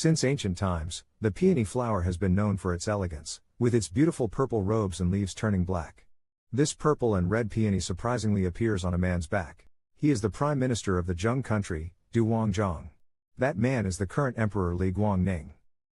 Since ancient times, the peony flower has been known for its elegance, with its beautiful purple robes and leaves turning black. This purple and red peony surprisingly appears on a man's back. He is the Prime Minister of the Zheng country, Du Wangzhong. That man is the current Emperor Li Guangning.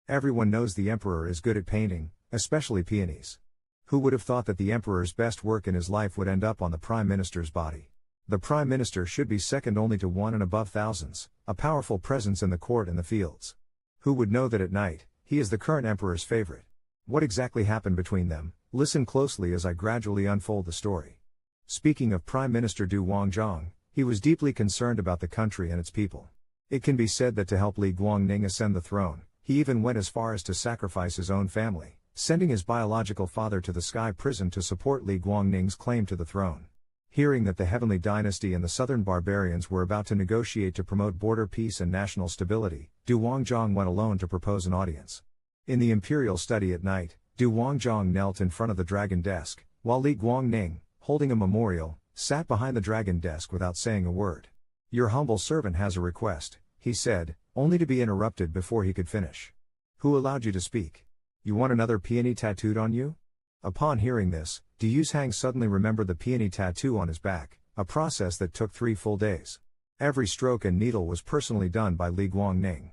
Everyone knows the Emperor is good at painting, especially peonies. Who would have thought that the Emperor's best work in his life would end up on the Prime Minister's body? The Prime Minister should be second only to one and above thousands, a powerful presence in the court and the fields. Who would know that at night, he is the current Emperor's favorite? What exactly happened between them? Listen closely as I gradually unfold the story. Speaking of Prime Minister Du Wangzhong, he was deeply concerned about the country and its people. It can be said that to help Li Guangning ascend the throne, he even went as far as to sacrifice his own family, sending his biological father to the sky prison to support Li Guangning's claim to the throne. Hearing that the Heavenly Dynasty and the southern barbarians were about to negotiate to promote border peace and national stability, Du Wangzhong went alone to propose an audience. In the imperial study at night, Du Wangzhong knelt in front of the dragon desk, while Li Guangning, holding a memorial, sat behind the dragon desk without saying a word. "Your humble servant has a request," he said, only to be interrupted before he could finish. "Who allowed you to speak? You want another peony tattooed on you?" Upon hearing this, Du Yuzhang suddenly remembered the peony tattoo on his back, a process that took 3 full days. Every stroke and needle was personally done by Li Guangning.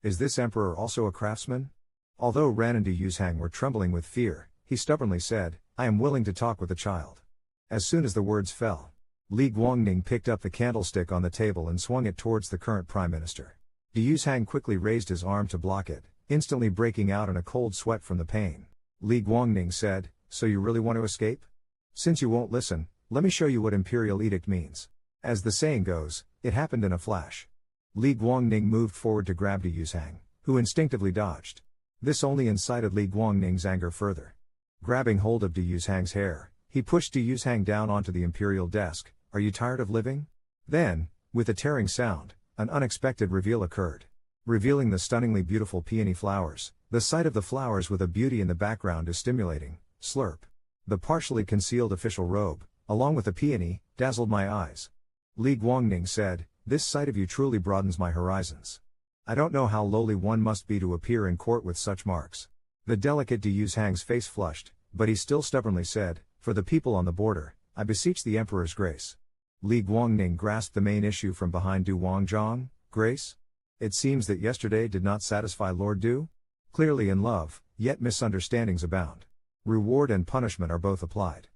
Is this emperor also a craftsman? Although Ren and Du Yuzhang were trembling with fear, he stubbornly said, "I am willing to talk with the child." As soon as the words fell, Li Guangning picked up the candlestick on the table and swung it towards the current prime minister. Du Yuzhang quickly raised his arm to block it, instantly breaking out in a cold sweat from the pain. Li Guangning said, "So you really want to escape? Since you won't listen, let me show you what imperial edict means." As the saying goes, it happened in a flash. Li Guangning moved forward to grab Du Yuzhang, who instinctively dodged. This only incited Li Guangning's anger further. Grabbing hold of Du Yuzhang's hair, he pushed Du Yuzhang down onto the imperial desk. "Are you tired of living?" Then, with a tearing sound, an unexpected reveal occurred. Revealing the stunningly beautiful peony flowers, the sight of the flowers with a beauty in the background is stimulating. Slurp. The partially concealed official robe, along with the peony, dazzled my eyes. Li Guangning said, "This sight of you truly broadens my horizons. I don't know how lowly one must be to appear in court with such marks." The delicate Du Yuzhang's face flushed, but he still stubbornly said, "For the people on the border, I beseech the Emperor's grace." Li Guangning grasped the main issue from behind Du Wangzhong. "Grace? It seems that yesterday did not satisfy Lord Du? Clearly in love, yet misunderstandings abound. Reward and punishment are both applied."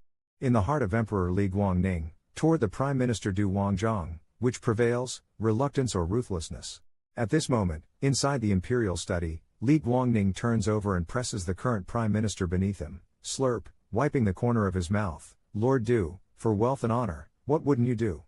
In the heart of Emperor Li Guangning, toward the Prime Minister Du Wangzhong, which prevails, reluctance or ruthlessness? At this moment, inside the imperial study, Li Guangning turns over and presses the current Prime Minister beneath him. Slurp, wiping the corner of his mouth. "Lord Du, for wealth and honor, what wouldn't you do?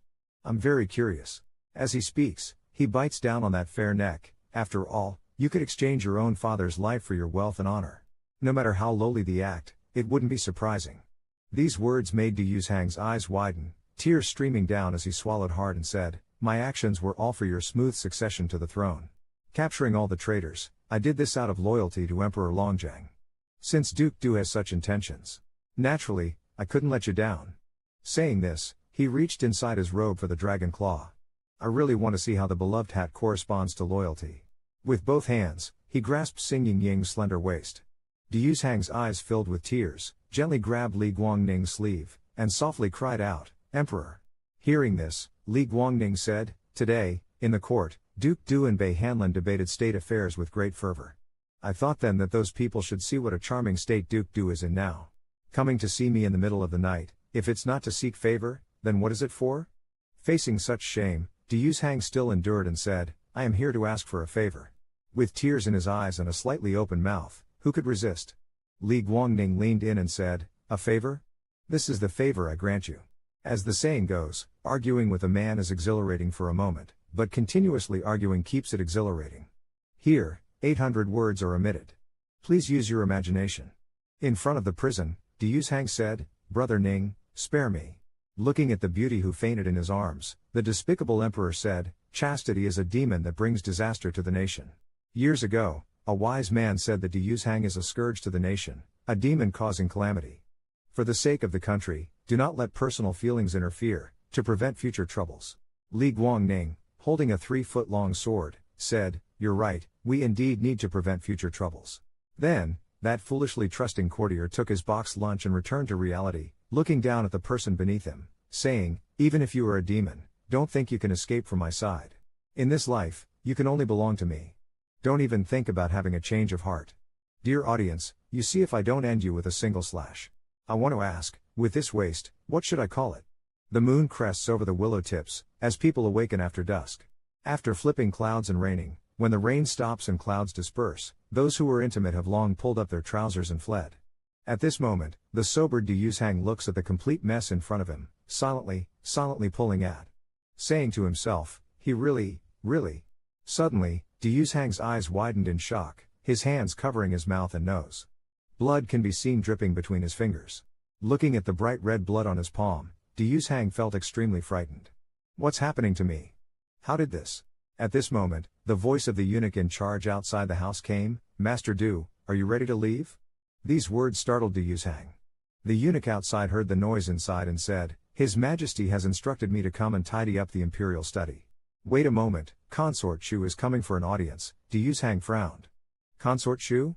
I'm very curious." As he speaks, he bites down on that fair neck. "After all, you could exchange your own father's life for your wealth and honor. No matter how lowly the act, it wouldn't be surprising." These words made Du Yuzhang's eyes widen, tears streaming down as he swallowed hard and said, "My actions were all for your smooth succession to the throne. Capturing all the traitors, I did this out of loyalty to Emperor Longjiang. Since Duke Du has such intentions, naturally, I couldn't let you down." Saying this, he reached inside his robe for the dragon claw. "I really want to see how the beloved hat corresponds to loyalty." With both hands, he grasped Xing Yingying's slender waist. Du Yuzhang's eyes filled with tears, gently grabbed Li Guangning's sleeve, and softly cried out, "Emperor." Hearing this, Li Guangning said, "Today, in the court, Duke Du and Bei Hanlin debated state affairs with great fervor. I thought then that those people should see what a charming state Duke Du is in now. Coming to see me in the middle of the night, if it's not to seek favor, then what is it for?" Facing such shame, Du Yuzhang still endured and said, "I am here to ask for a favor." With tears in his eyes and a slightly open mouth, who could resist? Li Guangning leaned in and said, "A favor? This is the favor I grant you." As the saying goes, arguing with a man is exhilarating for a moment, but continuously arguing keeps it exhilarating. Here, 800 words are omitted. Please use your imagination. In front of the prison, Du Yuzhang said, "Brother Ning, spare me." Looking at the beauty who fainted in his arms, the despicable emperor said, "Chastity is a demon that brings disaster to the nation. Years ago, a wise man said that Du Yuzhang is a scourge to the nation, a demon causing calamity. For the sake of the country, do not let personal feelings interfere, to prevent future troubles." Li Guangning, holding a 3-foot-long sword, said, you're right, we indeed need to prevent future troubles. Then, that foolishly trusting courtier took his boxed lunch and returned to reality, looking down at the person beneath him, saying, even if you are a demon, don't think you can escape from my side. In this life, you can only belong to me. Don't even think about having a change of heart. Dear audience, you see if I don't end you with a single slash. I want to ask, with this waste, what should I call it? The moon crests over the willow tips, as people awaken after dusk. After flipping clouds and raining, when the rain stops and clouds disperse, those who were intimate have long pulled up their trousers and fled. At this moment, the sobered De Yuzhang looks at the complete mess in front of him, silently pulling at. Saying to himself, he really. Suddenly, De Yuzhang's eyes widened in shock, his hands covering his mouth and nose. Blood can be seen dripping between his fingers. Looking at the bright red blood on his palm, De Yuzhang felt extremely frightened. What's happening to me? How did this? At this moment, the voice of the eunuch in charge outside the house came, Master Du, are you ready to leave? These words startled De Yuzhang. The eunuch outside heard the noise inside and said, His Majesty has instructed me to come and tidy up the imperial study. Wait a moment, Consort Shu is coming for an audience. De Yuzhang frowned. Consort Shu?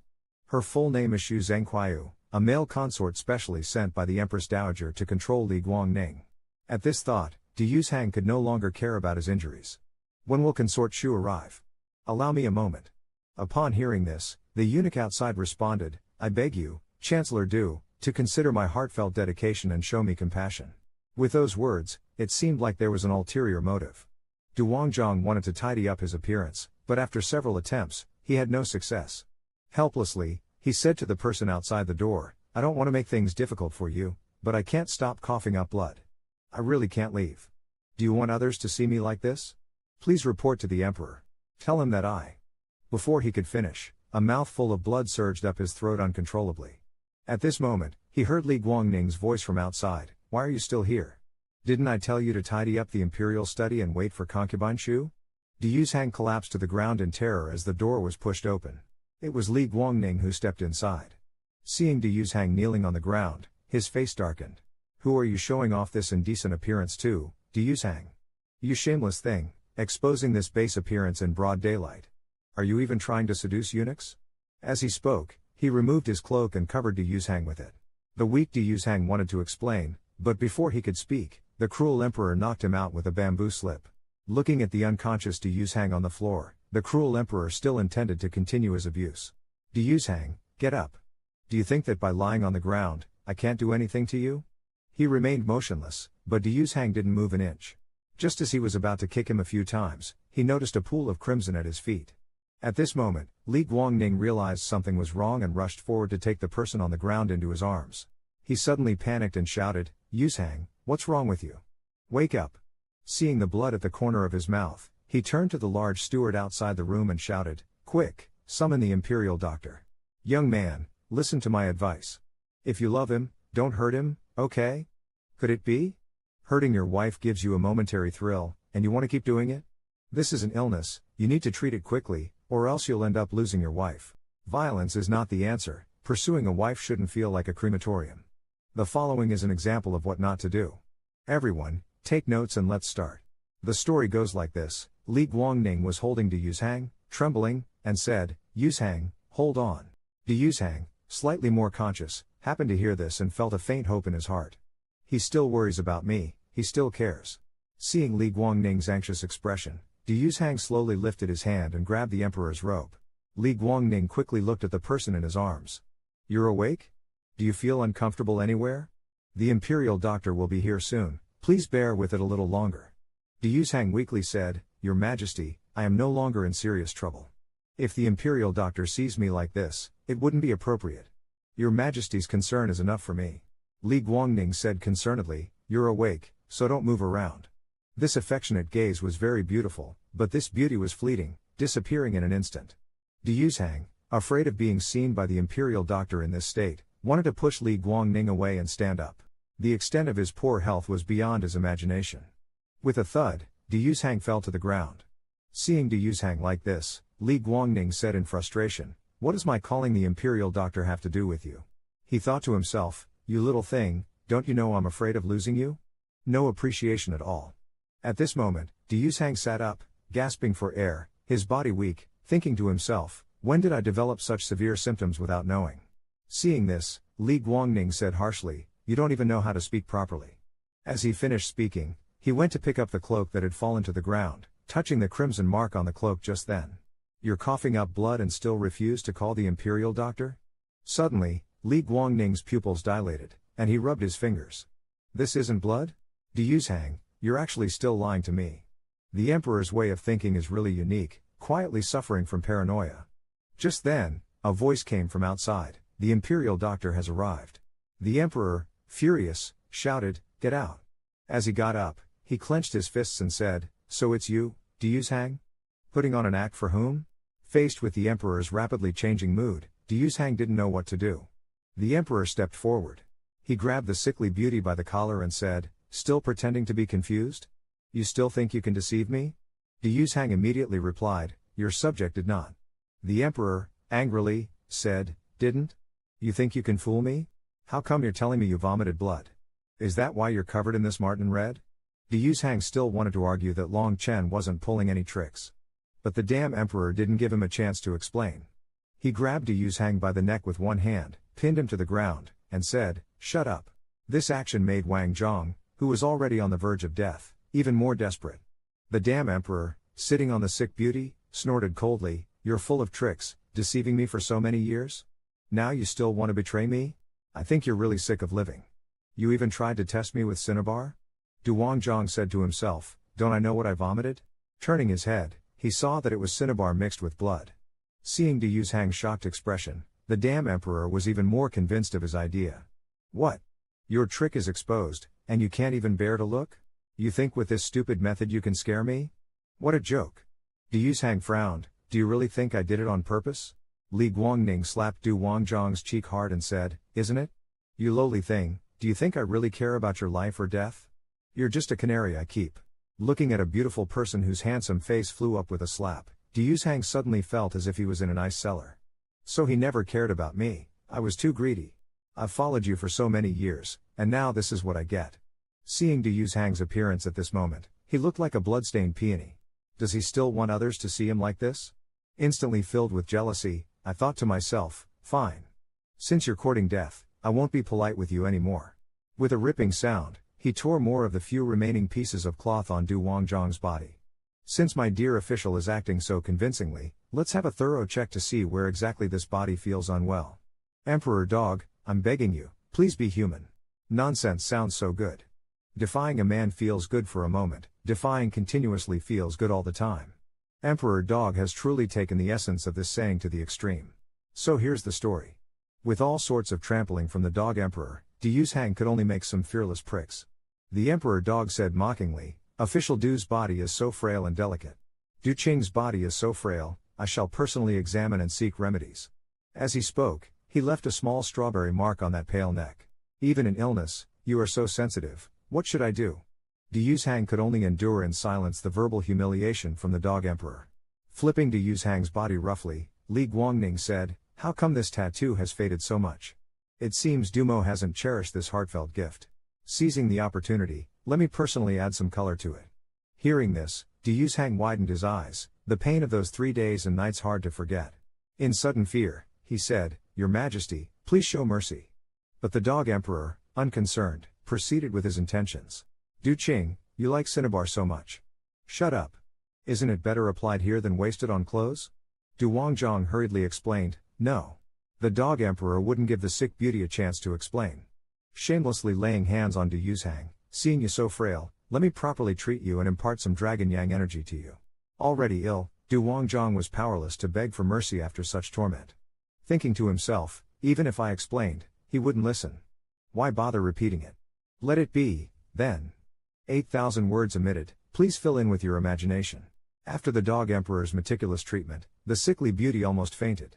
Her full name is Shu Zhengqiu, a male consort specially sent by the Empress Dowager to control Li Guangning. At this thought, De Yuzhang could no longer care about his injuries. When will Consort Shu arrive? Allow me a moment. Upon hearing this, the eunuch outside responded, I beg you, Chancellor Du, to consider my heartfelt dedication and show me compassion. With those words, it seemed like there was an ulterior motive. Du Wangzhong wanted to tidy up his appearance, but after several attempts, he had no success. Helplessly, he said to the person outside the door, I don't want to make things difficult for you, but I can't stop coughing up blood. I really can't leave. Do you want others to see me like this? Please report to the Emperor. Tell him that I. Before he could finish, a mouthful of blood surged up his throat uncontrollably. At this moment, he heard Li Guangning's voice from outside, Why are you still here? Didn't I tell you to tidy up the imperial study and wait for concubine Shu? De Yuzhang collapsed to the ground in terror as the door was pushed open. It was Li Guangning who stepped inside. Seeing De Yuzhang kneeling on the ground, his face darkened. Who are you showing off this indecent appearance to, De Yuzhang? You shameless thing, exposing this base appearance in broad daylight. Are you even trying to seduce eunuchs? As he spoke, he removed his cloak and covered De Yuzhang with it. The weak De Yuzhang wanted to explain, but before he could speak, the cruel emperor knocked him out with a bamboo slip. Looking at the unconscious De Yuzhang on the floor, the cruel emperor still intended to continue his abuse. De Yuzhang, get up. Do you think that by lying on the ground, I can't do anything to you? He remained motionless, but De Yuzhang didn't move an inch. Just as he was about to kick him a few times, he noticed a pool of crimson at his feet. At this moment, Li Guangning realized something was wrong and rushed forward to take the person on the ground into his arms. He suddenly panicked and shouted, Yuzhang, what's wrong with you? Wake up. Seeing the blood at the corner of his mouth, he turned to the large steward outside the room and shouted, Quick, summon the imperial doctor. Young man, listen to my advice. If you love him, don't hurt him, okay? Could it be? Hurting your wife gives you a momentary thrill, and you want to keep doing it? This is an illness, you need to treat it quickly, or else you'll end up losing your wife. Violence is not the answer, pursuing a wife shouldn't feel like a crematorium. The following is an example of what not to do. Everyone, take notes and let's start. The story goes like this. Li Guangning was holding De Yuzhang, trembling, and said, Yuzhang, hold on. De Yuzhang, slightly more conscious, happened to hear this and felt a faint hope in his heart. He still worries about me, he still cares. Seeing Li Guangning's anxious expression, De Yuzhang slowly lifted his hand and grabbed the emperor's robe. Li Guangning quickly looked at the person in his arms. You're awake? Do you feel uncomfortable anywhere? The imperial doctor will be here soon, please bear with it a little longer. De Yuzhang weakly said, Your Majesty, I am no longer in serious trouble. If the imperial doctor sees me like this, it wouldn't be appropriate. Your Majesty's concern is enough for me. Li Guangning said concernedly, You're awake, so don't move around. This affectionate gaze was very beautiful, but this beauty was fleeting, disappearing in an instant. De Yuzhang, afraid of being seen by the imperial doctor in this state, wanted to push Li Guangning away and stand up. The extent of his poor health was beyond his imagination. With a thud, De Yuzhang fell to the ground. Seeing De Yuzhang like this, Li Guangning said in frustration, What does my calling the imperial doctor have to do with you? He thought to himself, You little thing, don't you know I'm afraid of losing you? No appreciation at all. At this moment, De Yuzhang sat up, gasping for air, his body weak, thinking to himself, when did I develop such severe symptoms without knowing? Seeing this, Li Guangning said harshly, you don't even know how to speak properly. As he finished speaking, he went to pick up the cloak that had fallen to the ground, touching the crimson mark on the cloak just then. You're coughing up blood and still refuse to call the imperial doctor? Suddenly, Li Guangning's pupils dilated, and he rubbed his fingers. This isn't blood? Du Yuzhang, you're actually still lying to me. The emperor's way of thinking is really unique, quietly suffering from paranoia. Just then, a voice came from outside, the imperial doctor has arrived. The emperor, furious, shouted, get out. As he got up, he clenched his fists and said, so it's you, Du Yuzhang? Putting on an act for whom? Faced with the emperor's rapidly changing mood, Du Yuzhang didn't know what to do. The emperor stepped forward. He grabbed the sickly beauty by the collar and said, still pretending to be confused? You still think you can deceive me? Du Yuzhang immediately replied, your subject did not. The emperor, angrily, said, didn't? You think you can fool me? How come you're telling me you vomited blood? Is that why you're covered in this marten red? Du Yuzhang still wanted to argue that Long Chen wasn't pulling any tricks. But the damn emperor didn't give him a chance to explain. He grabbed Du Yuzhang by the neck with one hand, pinned him to the ground, and said, shut up. This action made Wang Zhong, who was already on the verge of death, even more desperate. The damn emperor, sitting on the sick beauty, snorted coldly, you're full of tricks, deceiving me for so many years? Now you still want to betray me? I think you're really sick of living. You even tried to test me with cinnabar? Du Wangzhong said to himself, don't I know what I vomited? Turning his head, he saw that it was cinnabar mixed with blood. Seeing Du Yuzhang's shocked expression, the damn emperor was even more convinced of his idea. What? Your trick is exposed, and you can't even bear to look? You think with this stupid method you can scare me? What a joke. Du Yuzhang frowned, do you really think I did it on purpose? Li Guangning slapped Du Wangzhong's cheek hard and said, isn't it? You lowly thing, do you think I really care about your life or death? You're just a canary I keep. Looking at a beautiful person whose handsome face flew up with a slap, Du Yuzhang suddenly felt as if he was in an ice cellar. So he never cared about me, I was too greedy. I've followed you for so many years, and now this is what I get. Seeing Du Yuzhang's appearance at this moment, he looked like a bloodstained peony. Does he still want others to see him like this? Instantly filled with jealousy, I thought to myself, fine. Since you're courting death, I won't be polite with you anymore. With a ripping sound, he tore more of the few remaining pieces of cloth on Du Wangzhong's body. Since my dear official is acting so convincingly, let's have a thorough check to see where exactly this body feels unwell. Emperor Dog, I'm begging you, please be human. Nonsense sounds so good. Defying a man feels good for a moment, defying continuously feels good all the time. Emperor Dog has truly taken the essence of this saying to the extreme. So here's the story. With all sorts of trampling from the Dog Emperor, Du Yuzhang could only make some fearless pricks. The Emperor Dog said mockingly, official Du's body is so frail and delicate. Du Qing's body is so frail, I shall personally examine and seek remedies. As he spoke, he left a small strawberry mark on that pale neck. Even in illness, you are so sensitive, what should I do? Du Yuzhang could only endure in silence the verbal humiliation from the Dog Emperor. Flipping Du Yuzhang's body roughly, Li Guangning said, how come this tattoo has faded so much? It seems Dumo hasn't cherished this heartfelt gift. Seizing the opportunity, let me personally add some color to it. Hearing this, Du Yuzhang widened his eyes, the pain of those 3 days and nights hard to forget. In sudden fear, he said, Your Majesty, please show mercy. But the Dog Emperor, unconcerned, proceeded with his intentions. Du Qing, you like cinnabar so much. Shut up. Isn't it better applied here than wasted on clothes? Du Wangzhong hurriedly explained, no. The Dog Emperor wouldn't give the sick beauty a chance to explain. Shamelessly laying hands on Du Yuzhang, seeing you so frail, let me properly treat you and impart some Dragon Yang energy to you. Already ill, Du Wangzhong was powerless to beg for mercy after such torment. Thinking to himself, even if I explained, he wouldn't listen. Why bother repeating it? Let it be, then. 8,000 words omitted, please fill in with your imagination. After the Dog Emperor's meticulous treatment, the sickly beauty almost fainted.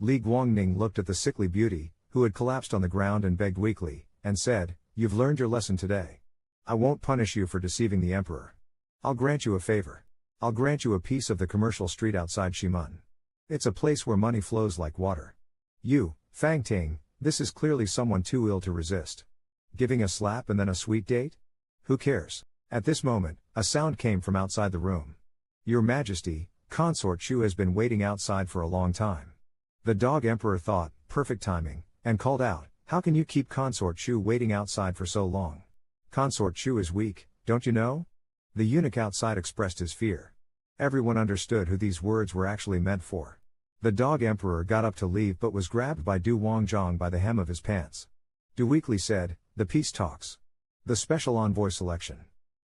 Li Guangning looked at the sickly beauty, who had collapsed on the ground and begged weakly, and said, You've learned your lesson today. I won't punish you for deceiving the Emperor. I'll grant you a favor. I'll grant you a piece of the commercial street outside Shimun. It's a place where money flows like water. You, Fang Ting, this is clearly someone too ill to resist. Giving a slap and then a sweet date? Who cares? At this moment, a sound came from outside the room. Your Majesty, Consort Shu has been waiting outside for a long time. The dog emperor thought, perfect timing, and called out, how can you keep Consort Shu waiting outside for so long? Consort Shu is weak, don't you know? The eunuch outside expressed his fear. Everyone understood who these words were actually meant for. The dog emperor got up to leave but was grabbed by Du Wangzhong by the hem of his pants. Du weakly said, the peace talks. The special envoy selection.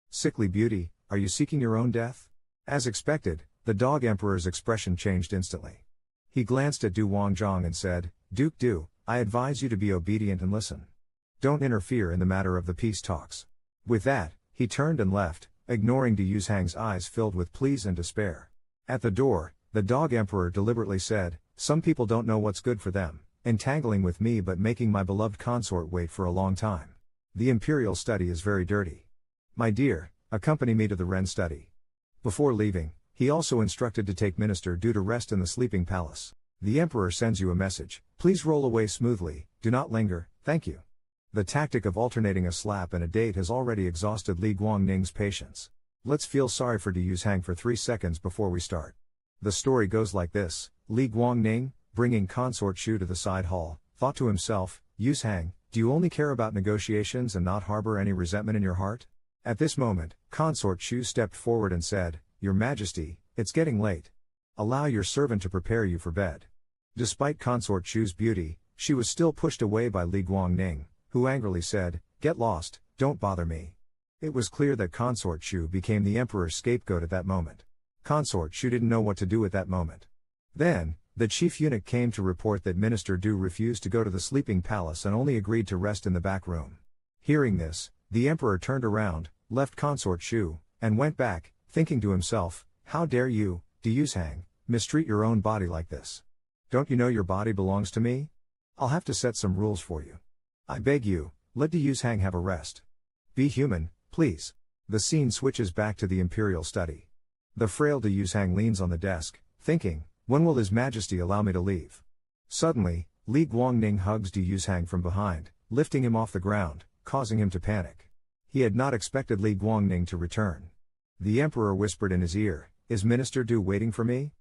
Sickly beauty, are you seeking your own death? As expected, the dog emperor's expression changed instantly. He glanced at Du Wangzhong and said, Duke Du, I advise you to be obedient and listen. Don't interfere in the matter of the peace talks. With that, he turned and left, ignoring Du Yushang's eyes filled with pleas and despair. At the door, the dog emperor deliberately said, some people don't know what's good for them, entangling with me but making my beloved consort wait for a long time. The imperial study is very dirty. My dear, accompany me to the Ren study. Before leaving, he also instructed to take Minister Du to rest in the sleeping palace. The emperor sends you a message, please roll away smoothly, do not linger, thank you. The tactic of alternating a slap and a date has already exhausted Li Guangning's patience. Let's feel sorry for Du Yushang for 3 seconds before we start. The story goes like this, Li Guangning, bringing Consort Shu to the side hall, thought to himself, Yushang, do you only care about negotiations and not harbor any resentment in your heart? At this moment, Consort Shu stepped forward and said, Your Majesty, it's getting late. Allow your servant to prepare you for bed. Despite Consort Shu's beauty, she was still pushed away by Li Guangning, who angrily said, Get lost, don't bother me. It was clear that Consort Shu became the emperor's scapegoat at that moment. Consort Shu didn't know what to do at that moment. Then, the chief eunuch came to report that Minister Du refused to go to the sleeping palace and only agreed to rest in the back room. Hearing this, the emperor turned around, left Consort Shu, and went back, thinking to himself, How dare you, Du Yushang, mistreat your own body like this? Don't you know your body belongs to me? I'll have to set some rules for you. I beg you, let Du Yushang have a rest. Be human, please. The scene switches back to the imperial study. The frail Du Yushang leans on the desk, thinking, when will His Majesty allow me to leave? Suddenly, Li Guangning hugs Du Yushang from behind, lifting him off the ground, causing him to panic. He had not expected Li Guangning to return. The emperor whispered in his ear, Is Minister Du waiting for me?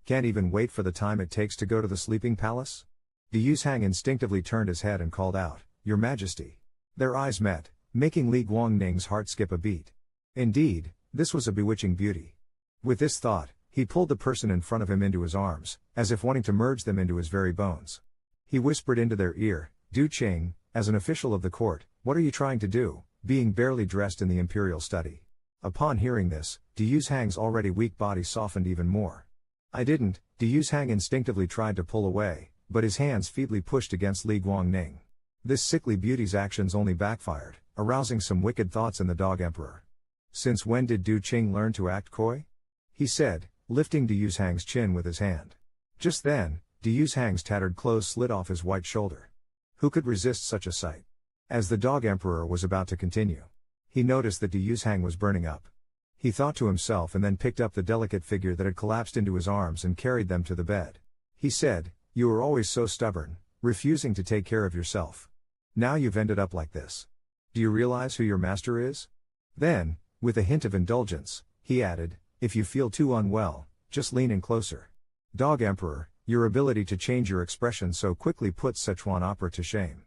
Can't even wait for the time it takes to go to the sleeping palace? Du Yushang instinctively turned his head and called out, Your Majesty. Their eyes met, making Li Guangning's heart skip a beat. Indeed, this was a bewitching beauty. With this thought, he pulled the person in front of him into his arms, as if wanting to merge them into his very bones. He whispered into their ear, Du Qing, as an official of the court, what are you trying to do, being barely dressed in the imperial study? Upon hearing this, Du Yushang's already weak body softened even more. I didn't, Du Yushang instinctively tried to pull away, but his hands feebly pushed against Li Guangning. This sickly beauty's actions only backfired, arousing some wicked thoughts in the dog emperor. Since when did Du Qing learn to act coy? He said, lifting Du Yushang's chin with his hand. Just then, Du Yushang's tattered clothes slid off his white shoulder. Who could resist such a sight? As the dog emperor was about to continue, he noticed that Du Yushang was burning up. He thought to himself and then picked up the delicate figure that had collapsed into his arms and carried them to the bed. He said, You were always so stubborn, refusing to take care of yourself. Now you've ended up like this. Do you realize who your master is? Then, with a hint of indulgence, he added, If you feel too unwell, just lean in closer. Dog Emperor, your ability to change your expression so quickly puts Sichuan opera to shame.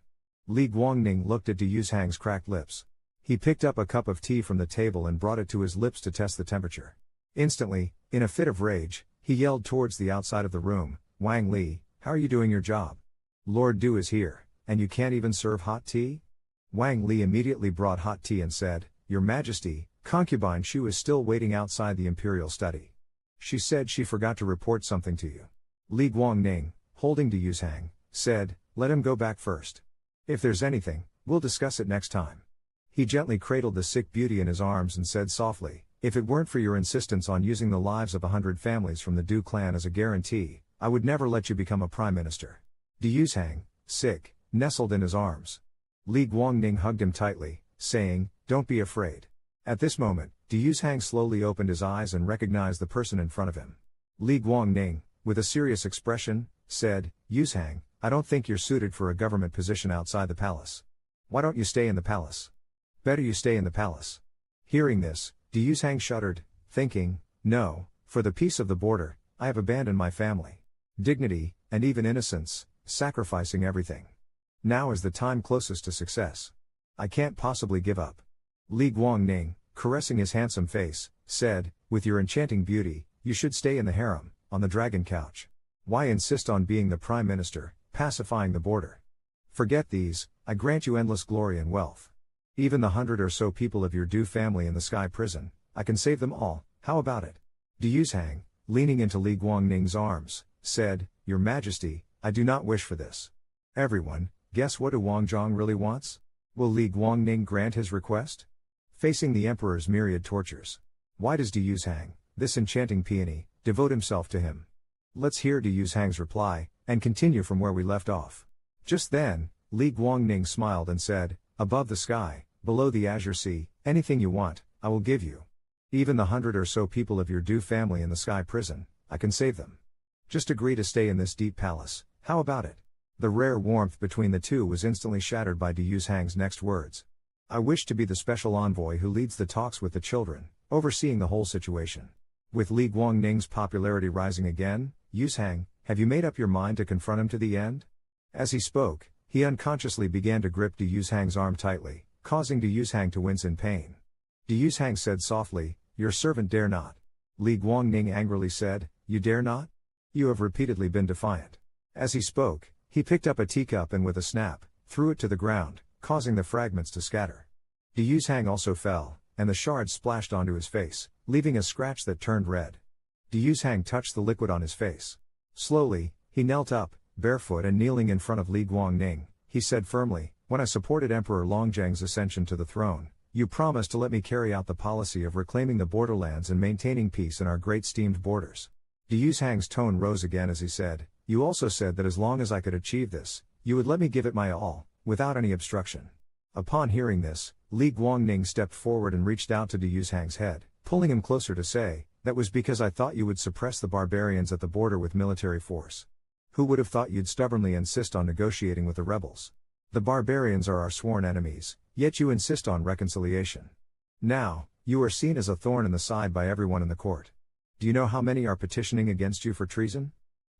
Li Guangning looked at Du Yushang's cracked lips. He picked up a cup of tea from the table and brought it to his lips to test the temperature. Instantly, in a fit of rage, he yelled towards the outside of the room, Wang Li, how are you doing your job? Lord Du is here, and you can't even serve hot tea? Wang Li immediately brought hot tea and said, Your Majesty, concubine Shu is still waiting outside the imperial study. She said she forgot to report something to you. Li Guangning, holding Du Yushang, said, Let him go back first. If there's anything, we'll discuss it next time. He gently cradled the sick beauty in his arms and said softly, If it weren't for your insistence on using the lives of 100 families from the Du clan as a guarantee, I would never let you become a prime minister. Du Yushang, sick, nestled in his arms. Li Guangning hugged him tightly, saying, Don't be afraid. At this moment, Du Yushang slowly opened his eyes and recognized the person in front of him. Li Guangning, with a serious expression, said, Yushang, I don't think you're suited for a government position outside the palace. Why don't you stay in the palace? Better you stay in the palace. Hearing this, Du Yushang shuddered, thinking, No, For the peace of the border, I have abandoned my family, dignity, and even innocence, sacrificing everything. Now is the time closest to success. I can't possibly give up. Li Guangning, caressing his handsome face, said, with your enchanting beauty, you should stay in the harem, on the dragon couch. Why insist on being the prime minister, pacifying the border? Forget these, I grant you endless glory and wealth. Even the 100 or so people of your Du family in the sky prison, I can save them all, how about it? Du Yuzhang, leaning into Li Guangning's arms, said, Your Majesty, I do not wish for this. Everyone, guess what Wang Zhang really wants? Will Li Guangning grant his request? Facing the emperor's myriad tortures. Why does Du Yuzhang, this enchanting peony, devote himself to him? Let's hear Du Yuzhang's reply, and continue from where we left off. Just then, Li Guangning smiled and said, Above the sky, below the azure sea, anything you want, I will give you. Even the 100 or so people of your Du family in the sky prison, I can save them. Just agree to stay in this deep palace, how about it? The rare warmth between the two was instantly shattered by Du Yuzhang's next words. I wish to be the special envoy who leads the talks with the children, overseeing the whole situation. With Li Guangning's popularity rising again, Yuzhang, have you made up your mind to confront him to the end? As he spoke, he unconsciously began to grip Du Yuzhang's arm tightly, causing Du Yuzhang to wince in pain. Du Yuzhang said softly, Your servant dare not. Li Guangning angrily said, You dare not? You have repeatedly been defiant. As he spoke, he picked up a teacup and with a snap, threw it to the ground, causing the fragments to scatter. Du Yuzhang also fell, and the shards splashed onto his face, leaving a scratch that turned red. Du Yuzhang touched the liquid on his face. Slowly, he knelt up, barefoot and kneeling in front of Li Guangning. He said firmly, When I supported Emperor Longzhang's ascension to the throne, you promised to let me carry out the policy of reclaiming the borderlands and maintaining peace in our great steamed borders. Du Yuzhang's tone rose again as he said, You also said that as long as I could achieve this, you would let me give it my all, without any obstruction. Upon hearing this, Li Guangning stepped forward and reached out to Du Yuzhang's head, pulling him closer to say, That was because I thought you would suppress the barbarians at the border with military force. Who would have thought you'd stubbornly insist on negotiating with the rebels? The barbarians are our sworn enemies, yet you insist on reconciliation. Now, you are seen as a thorn in the side by everyone in the court. Do you know how many are petitioning against you for treason?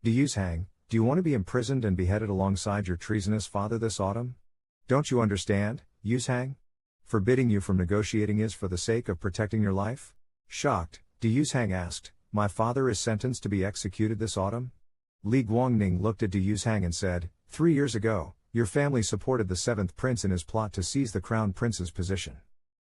Du Yuzhang, do you want to be imprisoned and beheaded alongside your treasonous father this autumn? Don't you understand, Yuzhang? Forbidding you from negotiating is for the sake of protecting your life? Shocked, Du Yuzhang asked, My father is sentenced to be executed this autumn? Li Guangning looked at Du Yuzhang and said, 3 years ago, your family supported the 7th prince in his plot to seize the crown prince's position.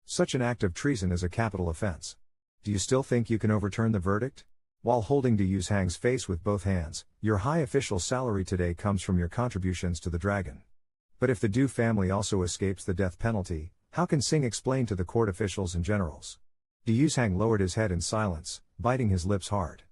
Such an act of treason is a capital offense. Do you still think you can overturn the verdict? While holding Du Yuzhang's face with both hands, Your high official salary today comes from your contributions to the dragon. But if the Du family also escapes the death penalty, how can Singh explain to the court officials and generals? Du Yuzhang lowered his head in silence, biting his lips hard.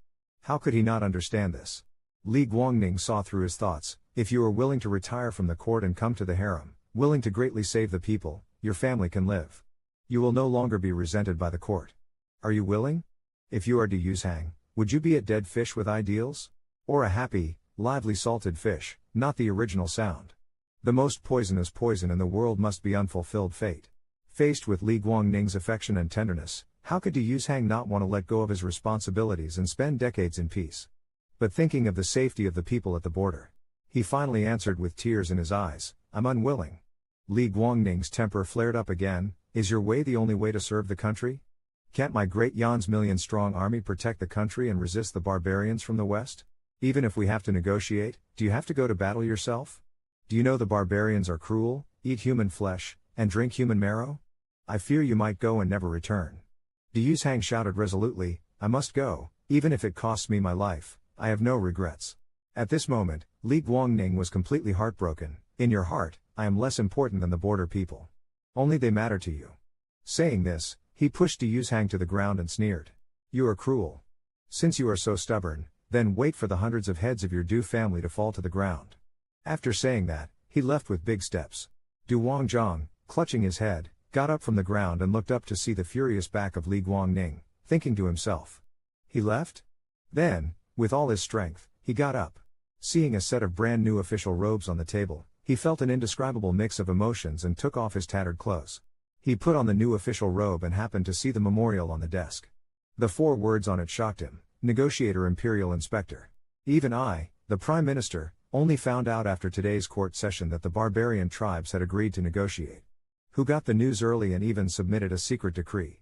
How could he not understand this? Li Guangning saw through his thoughts. If you are willing to retire from the court and come to the harem, willing to greatly save the people, your family can live. You will no longer be resented by the court. Are you willing? If you are Du Yuzhang, would you be a dead fish with ideals? Or a happy, lively salted fish, not the original sound? The most poisonous poison in the world must be unfulfilled fate. Faced with Li Guangning's affection and tenderness, how could Du Yuzhang not want to let go of his responsibilities and spend decades in peace? But thinking of the safety of the people at the border, he finally answered with tears in his eyes, I'm unwilling. Li Guangning's temper flared up again, Is your way the only way to serve the country? Can't my great Yan's million-strong army protect the country and resist the barbarians from the west? Even if we have to negotiate, do you have to go to battle yourself? Do you know the barbarians are cruel, eat human flesh, and drink human marrow? I fear you might go and never return. Du Yuzhang shouted resolutely, I must go, even if it costs me my life, I have no regrets. At this moment, Li Guangning was completely heartbroken. In your heart, I am less important than the border people. Only they matter to you. Saying this, he pushed Du Yuzhang to the ground and sneered. You are cruel. Since you are so stubborn, then wait for the hundreds of heads of your Du family to fall to the ground. After saying that, he left with big steps. Du Wangzhang, clutching his head, got up from the ground and looked up to see the furious back of Li Guangning, thinking to himself. He left? Then, with all his strength, he got up. Seeing a set of brand new official robes on the table, he felt an indescribable mix of emotions and took off his tattered clothes. He put on the new official robe and happened to see the memorial on the desk. The 4 words on it shocked him. negotiator imperial inspector. Even I, the Prime Minister, only found out after today's court session that the barbarian tribes had agreed to negotiate. Who got the news early and even submitted a secret decree?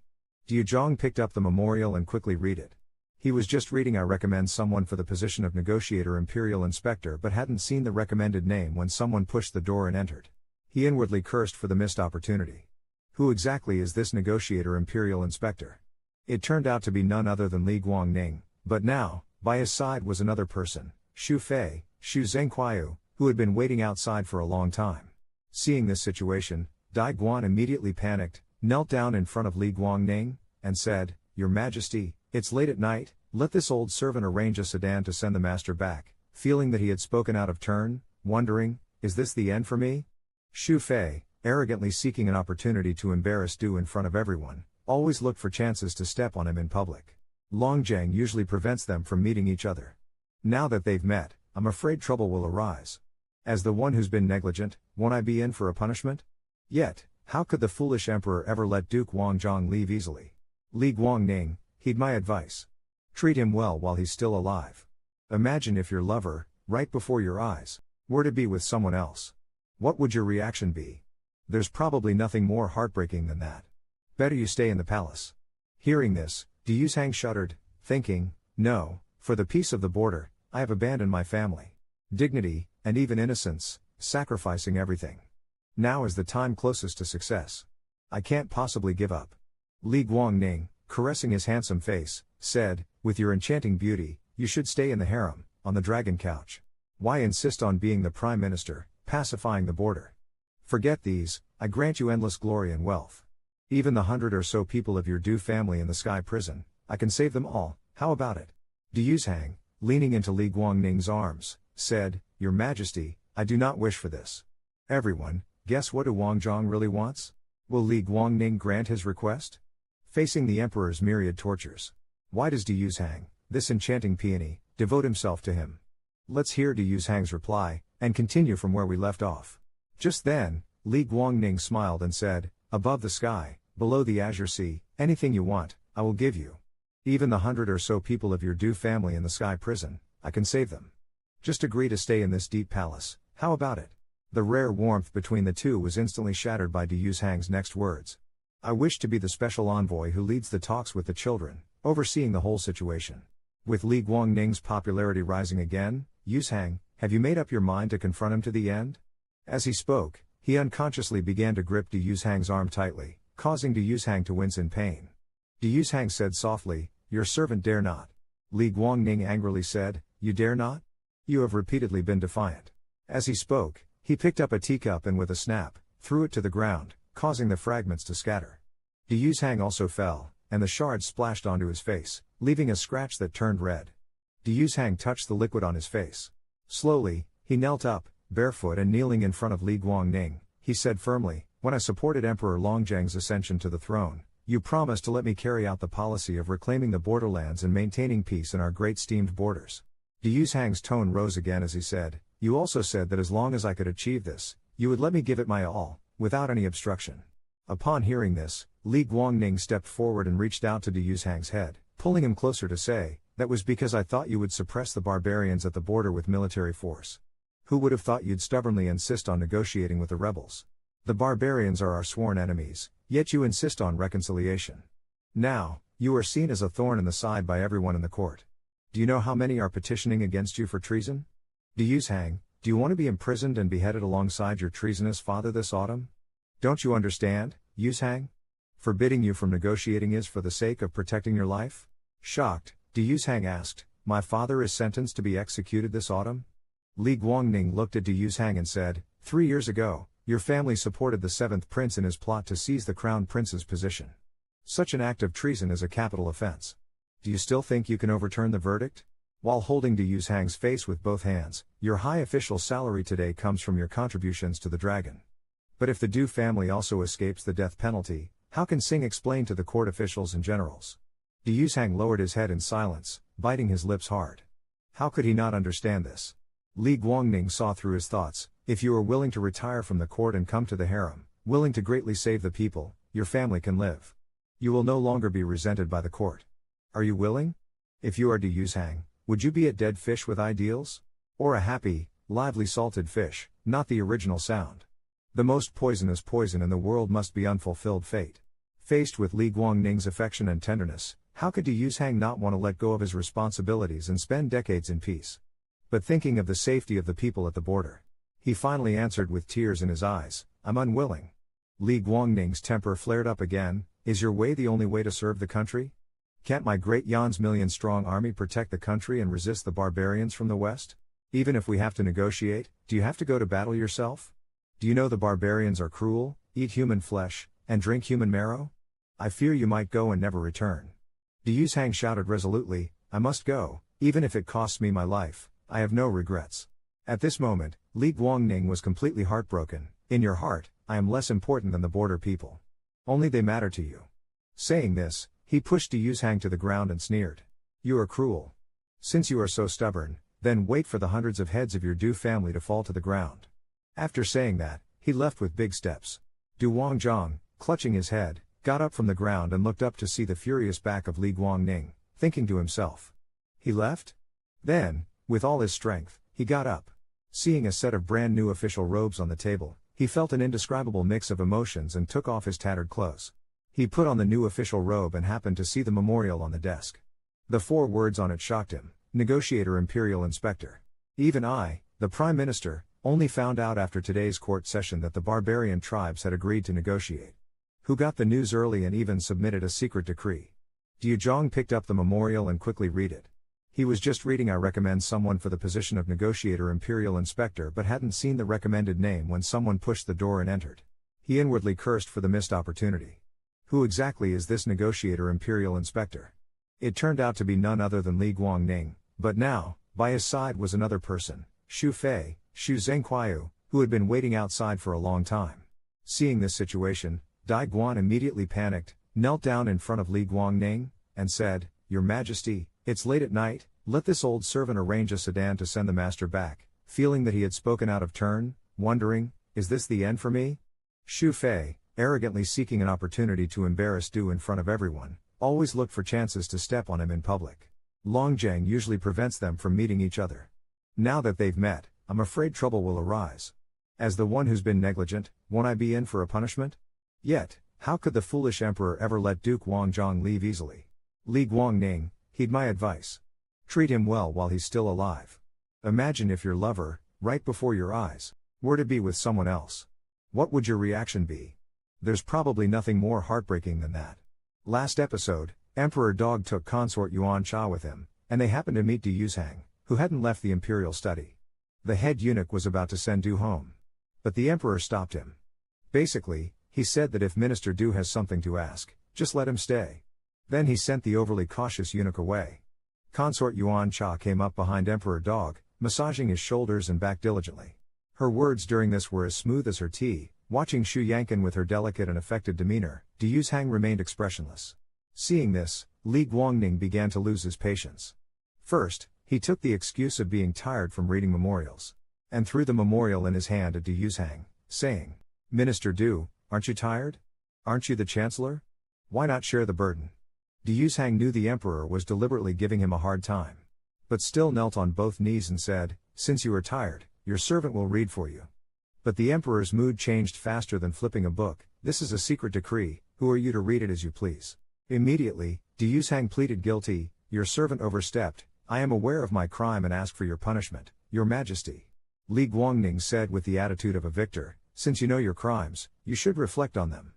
Liu Zhang picked up the memorial and quickly read it. He was just reading I recommend someone for the position of negotiator imperial inspector but hadn't seen the recommended name when someone pushed the door and entered. He inwardly cursed for the missed opportunity. Who exactly is this negotiator imperial inspector? It turned out to be none other than Li Guangning, but now, by his side was another person, Xu Fei, Xu Zhengqiu, who had been waiting outside for a long time. Seeing this situation, Dai Guan immediately panicked, knelt down in front of Li Guangning, and said, "Your Majesty, it's late at night, let this old servant arrange a sedan to send the master back," feeling that he had spoken out of turn, wondering, is this the end for me? Xu Fei, arrogantly seeking an opportunity to embarrass Du in front of everyone, always looked for chances to step on him in public. Longzhang usually prevents them from meeting each other. Now that they've met, I'm afraid trouble will arise. As the one who's been negligent, won't I be in for a punishment? Yet, how could the foolish emperor ever let Duke Wangzhong leave easily? Li Guangning, heed my advice. Treat him well while he's still alive. Imagine if your lover, right before your eyes, were to be with someone else. What would your reaction be? There's probably nothing more heartbreaking than that. Better you stay in the palace. Hearing this, Du Yuzhang shuddered, thinking, no, for the peace of the border, I have abandoned my family, dignity, and even innocence, sacrificing everything. Now is the time closest to success. I can't possibly give up. Li Guangning, caressing his handsome face, said, with your enchanting beauty, you should stay in the harem, on the dragon couch. Why insist on being the Prime Minister, pacifying the border? Forget these, I grant you endless glory and wealth. Even the 100 or so people of your Du family in the Sky Prison, I can save them all, how about it? Du Yuzhang, leaning into Li Guangning's arms, said, Your Majesty, I do not wish for this. Everyone, guess what Du Wangzhong really wants? Will Li Guangning grant his request? Facing the emperor's myriad tortures. Why does Du Yuzhang, this enchanting peony, devote himself to him? Let's hear Du Yuzhang's reply, and continue from where we left off. Just then, Li Guangning smiled and said, Above the sky, below the azure sea, anything you want, I will give you. Even the 100 or so people of your Du family in the Sky Prison, I can save them. Just agree to stay in this deep palace, how about it? The rare warmth between the two was instantly shattered by Du Yuzhang's next words. I wish to be the special envoy who leads the talks with the children, overseeing the whole situation. With Li Guangning's popularity rising again, Yuzhang, have you made up your mind to confront him to the end? As he spoke, he unconsciously began to grip Du Yuzhang's arm tightly, causing Du Yuzhang to wince in pain. Du Yuzhang said softly, Your servant dare not. Li Guangning angrily said, You dare not? You have repeatedly been defiant. As he spoke, he picked up a teacup and with a snap, threw it to the ground, causing the fragments to scatter. Du Yuzhang also fell, and the shards splashed onto his face, leaving a scratch that turned red. Du Yuzhang touched the liquid on his face. Slowly, he knelt up, barefoot and kneeling in front of Li Guangning, he said firmly, When I supported Emperor Longzhang's ascension to the throne, you promised to let me carry out the policy of reclaiming the borderlands and maintaining peace in our great steamed borders. Du Yuzhang's tone rose again as he said, You also said that as long as I could achieve this, you would let me give it my all, without any obstruction. Upon hearing this, Li Guangning stepped forward and reached out to Du Yuzhang's head, pulling him closer to say, That was because I thought you would suppress the barbarians at the border with military force. Who would have thought you'd stubbornly insist on negotiating with the rebels? The barbarians are our sworn enemies, yet you insist on reconciliation. Now, you are seen as a thorn in the side by everyone in the court. Do you know how many are petitioning against you for treason? Du Yuzhang, do you want to be imprisoned and beheaded alongside your treasonous father this autumn? Don't you understand, Yuzhang? Forbidding you from negotiating is for the sake of protecting your life? Shocked, Du Yuzhang asked, My father is sentenced to be executed this autumn? Li Guangning looked at Du Yuzhang and said, 3 years ago, your family supported the 7th prince in his plot to seize the crown prince's position. Such an act of treason is a capital offense. Do you still think you can overturn the verdict? While holding Du Yuzhang's face with both hands, Your high official salary today comes from your contributions to the dragon. But if the Du family also escapes the death penalty, how can Singh explain to the court officials and generals? Du Yuzhang lowered his head in silence, biting his lips hard. How could he not understand this? Li Guangning saw through his thoughts, If you are willing to retire from the court and come to the harem, willing to greatly save the people, your family can live. You will no longer be resented by the court. Are you willing? If you are Du Yuzhang, would you be a dead fish with ideals? Or a happy, lively salted fish, not the original sound? The most poisonous poison in the world must be unfulfilled fate. Faced with Li Guangning's affection and tenderness, how could Du Yuzhang not want to let go of his responsibilities and spend decades in peace? But thinking of the safety of the people at the border, he finally answered with tears in his eyes, "I'm unwilling." Li Guangning's temper flared up again. "Is your way the only way to serve the country? Can't my great Yan's million-strong army protect the country and resist the barbarians from the west? Even if we have to negotiate, do you have to go to battle yourself? Do you know the barbarians are cruel, eat human flesh, and drink human marrow? I fear you might go and never return." Du Yuzhang shouted resolutely, "I must go, even if it costs me my life. I have no regrets." At this moment, Li Guangning was completely heartbroken. "In your heart, I am less important than the border people. Only they matter to you." Saying this, he pushed Du Yuzhang to the ground and sneered. "You are cruel. Since you are so stubborn, then wait for the hundreds of heads of your Du family to fall to the ground." After saying that, he left with big steps. Du Wangzhang, clutching his head, got up from the ground and looked up to see the furious back of Li Guangning, thinking to himself. He left? Then, with all his strength, he got up. Seeing a set of brand new official robes on the table, he felt an indescribable mix of emotions and took off his tattered clothes. He put on the new official robe and happened to see the memorial on the desk. The 4 words on it shocked him: Negotiator Imperial Inspector. Even I, the Prime Minister, only found out after today's court session that the barbarian tribes had agreed to negotiate. Who got the news early and even submitted a secret decree? Du Yuzhang picked up the memorial and quickly read it. He was just reading "I recommend someone for the position of Negotiator Imperial Inspector," but hadn't seen the recommended name when someone pushed the door and entered. He inwardly cursed for the missed opportunity. Who exactly is this Negotiator Imperial Inspector? It turned out to be none other than Li Guangning, but now, by his side was another person, Xu Zhengqiu, who had been waiting outside for a long time. Seeing this situation, Dai Guan immediately panicked, knelt down in front of Li Guangning, and said, "Your Majesty, it's late at night, let this old servant arrange a sedan to send the master back," feeling that he had spoken out of turn, wondering, "Is this the end for me?" Xu Fei, arrogantly seeking an opportunity to embarrass Du in front of everyone, always looked for chances to step on him in public. Longzhang usually prevents them from meeting each other. Now that they've met, I'm afraid trouble will arise. As the one who's been negligent, won't I be in for a punishment? Yet, how could the foolish emperor ever let Duke Wangzhang leave easily? Li Guangning, heed my advice. Treat him well while he's still alive. Imagine if your lover, right before your eyes, were to be with someone else. What would your reaction be? There's probably nothing more heartbreaking than that. Last episode, Emperor Dog took consort Yuan Cha with him, and they happened to meet Du Yuzhang, who hadn't left the imperial study. The head eunuch was about to send Du home. But the emperor stopped him. Basically, he said that if Minister Du has something to ask, just let him stay. Then he sent the overly cautious eunuch away. Consort Yuan Cha came up behind Emperor Dog, massaging his shoulders and back diligently. Her words during this were as smooth as her tea. Watching Xu Yankin with her delicate and affected demeanor, Du Yuzhang remained expressionless. Seeing this, Li Guangning began to lose his patience. First, he took the excuse of being tired from reading memorials, and threw the memorial in his hand at Du Yuzhang, saying, "Minister Du, aren't you tired? Aren't you the chancellor? Why not share the burden?" Du Yuzhang knew the emperor was deliberately giving him a hard time, but still knelt on both knees and said, "Since you are tired, your servant will read for you." But the emperor's mood changed faster than flipping a book. "This is a secret decree, who are you to read it as you please?" Immediately, Du Yuzhang pleaded guilty. "Your servant overstepped. I am aware of my crime and ask for your punishment, Your Majesty." Li Guangning said with the attitude of a victor, "Since you know your crimes, you should reflect on them.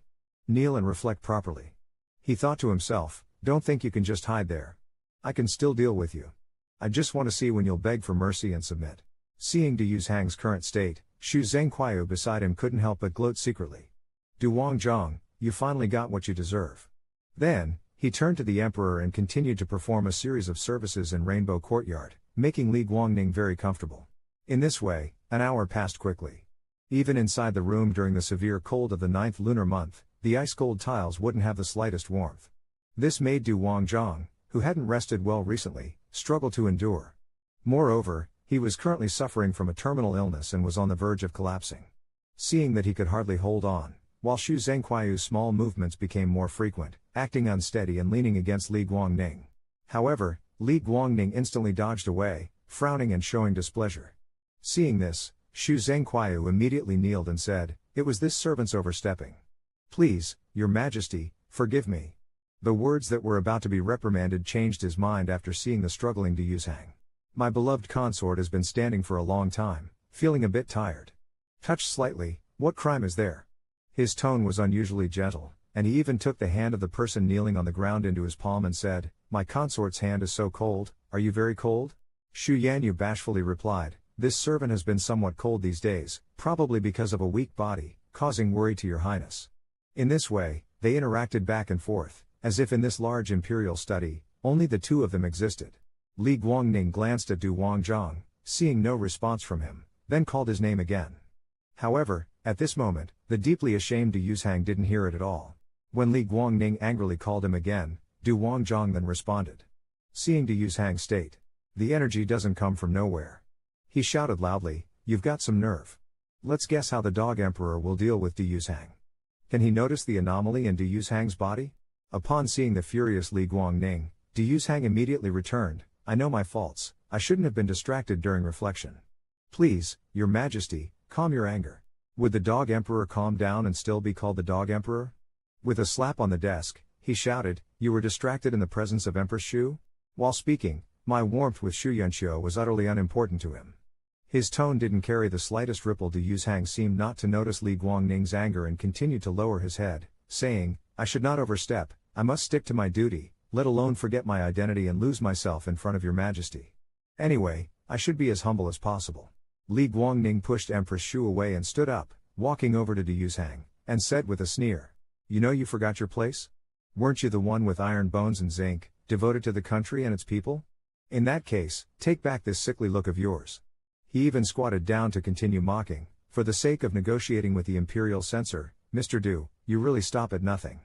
Kneel and reflect properly." He thought to himself, "Don't think you can just hide there. I can still deal with you. I just want to see when you'll beg for mercy and submit." Seeing Du Yuzhang's current state, Xu Zhengqiu beside him couldn't help but gloat secretly. "Du Wangzhang, you finally got what you deserve." Then, he turned to the emperor and continued to perform a series of services in Rainbow Courtyard, making Li Guangning very comfortable. In this way, an hour passed quickly. Even inside the room during the severe cold of the 9th lunar month, the ice-cold tiles wouldn't have the slightest warmth. This made Du Wangzhang, who hadn't rested well recently, struggle to endure. Moreover, he was currently suffering from a terminal illness and was on the verge of collapsing. Seeing that he could hardly hold on, while Xu Zhengqiu's small movements became more frequent, acting unsteady and leaning against Li Guangning. However, Li Guangning instantly dodged away, frowning and showing displeasure. Seeing this, Xu Zhengqiu immediately kneeled and said, "It was this servant's overstepping. Please, your majesty, forgive me." The words that were about to be reprimanded changed his mind after seeing the struggling Du Yuzhang. "My beloved consort has been standing for a long time, feeling a bit tired. Touched slightly, what crime is there?" His tone was unusually gentle, and he even took the hand of the person kneeling on the ground into his palm and said, "My consort's hand is so cold, are you very cold?" Xu Yanyu bashfully replied, "This servant has been somewhat cold these days, probably because of a weak body, causing worry to your highness." In this way, they interacted back and forth, as if in this large imperial study, only the two of them existed. Li Guangning glanced at Du Wangzhang, seeing no response from him, then called his name again. However, at this moment, the deeply ashamed Du Yuzhang didn't hear it at all. When Li Guangning angrily called him again, Du Wangzhang then responded. Seeing Du Yuzhang's state, the energy doesn't come from nowhere. He shouted loudly, "You've got some nerve. Let's guess how the Dog Emperor will deal with Du Yuzhang." Can he notice the anomaly in Du Yuzhang's body? Upon seeing the furious Li Guangning, Du Yuzhang immediately returned, "I know my faults, I shouldn't have been distracted during reflection. Please, your majesty, calm your anger." Would the Dog Emperor calm down and still be called the Dog Emperor? With a slap on the desk, he shouted, "You were distracted in the presence of Empress Xu?" While speaking, my warmth with Xu Yanxiu was utterly unimportant to him. His tone didn't carry the slightest ripple. Du Yuzhang seemed not to notice Li Guangning's anger and continued to lower his head, saying, "I should not overstep, I must stick to my duty, let alone forget my identity and lose myself in front of your majesty. Anyway, I should be as humble as possible." Li Guangning pushed Empress Xu away and stood up, walking over to Du Yuzhang, and said with a sneer, "You know you forgot your place? Weren't you the one with iron bones and zinc, devoted to the country and its people? In that case, take back this sickly look of yours." He even squatted down to continue mocking, "For the sake of negotiating with the imperial censor, Mr. Du, you really stop at nothing.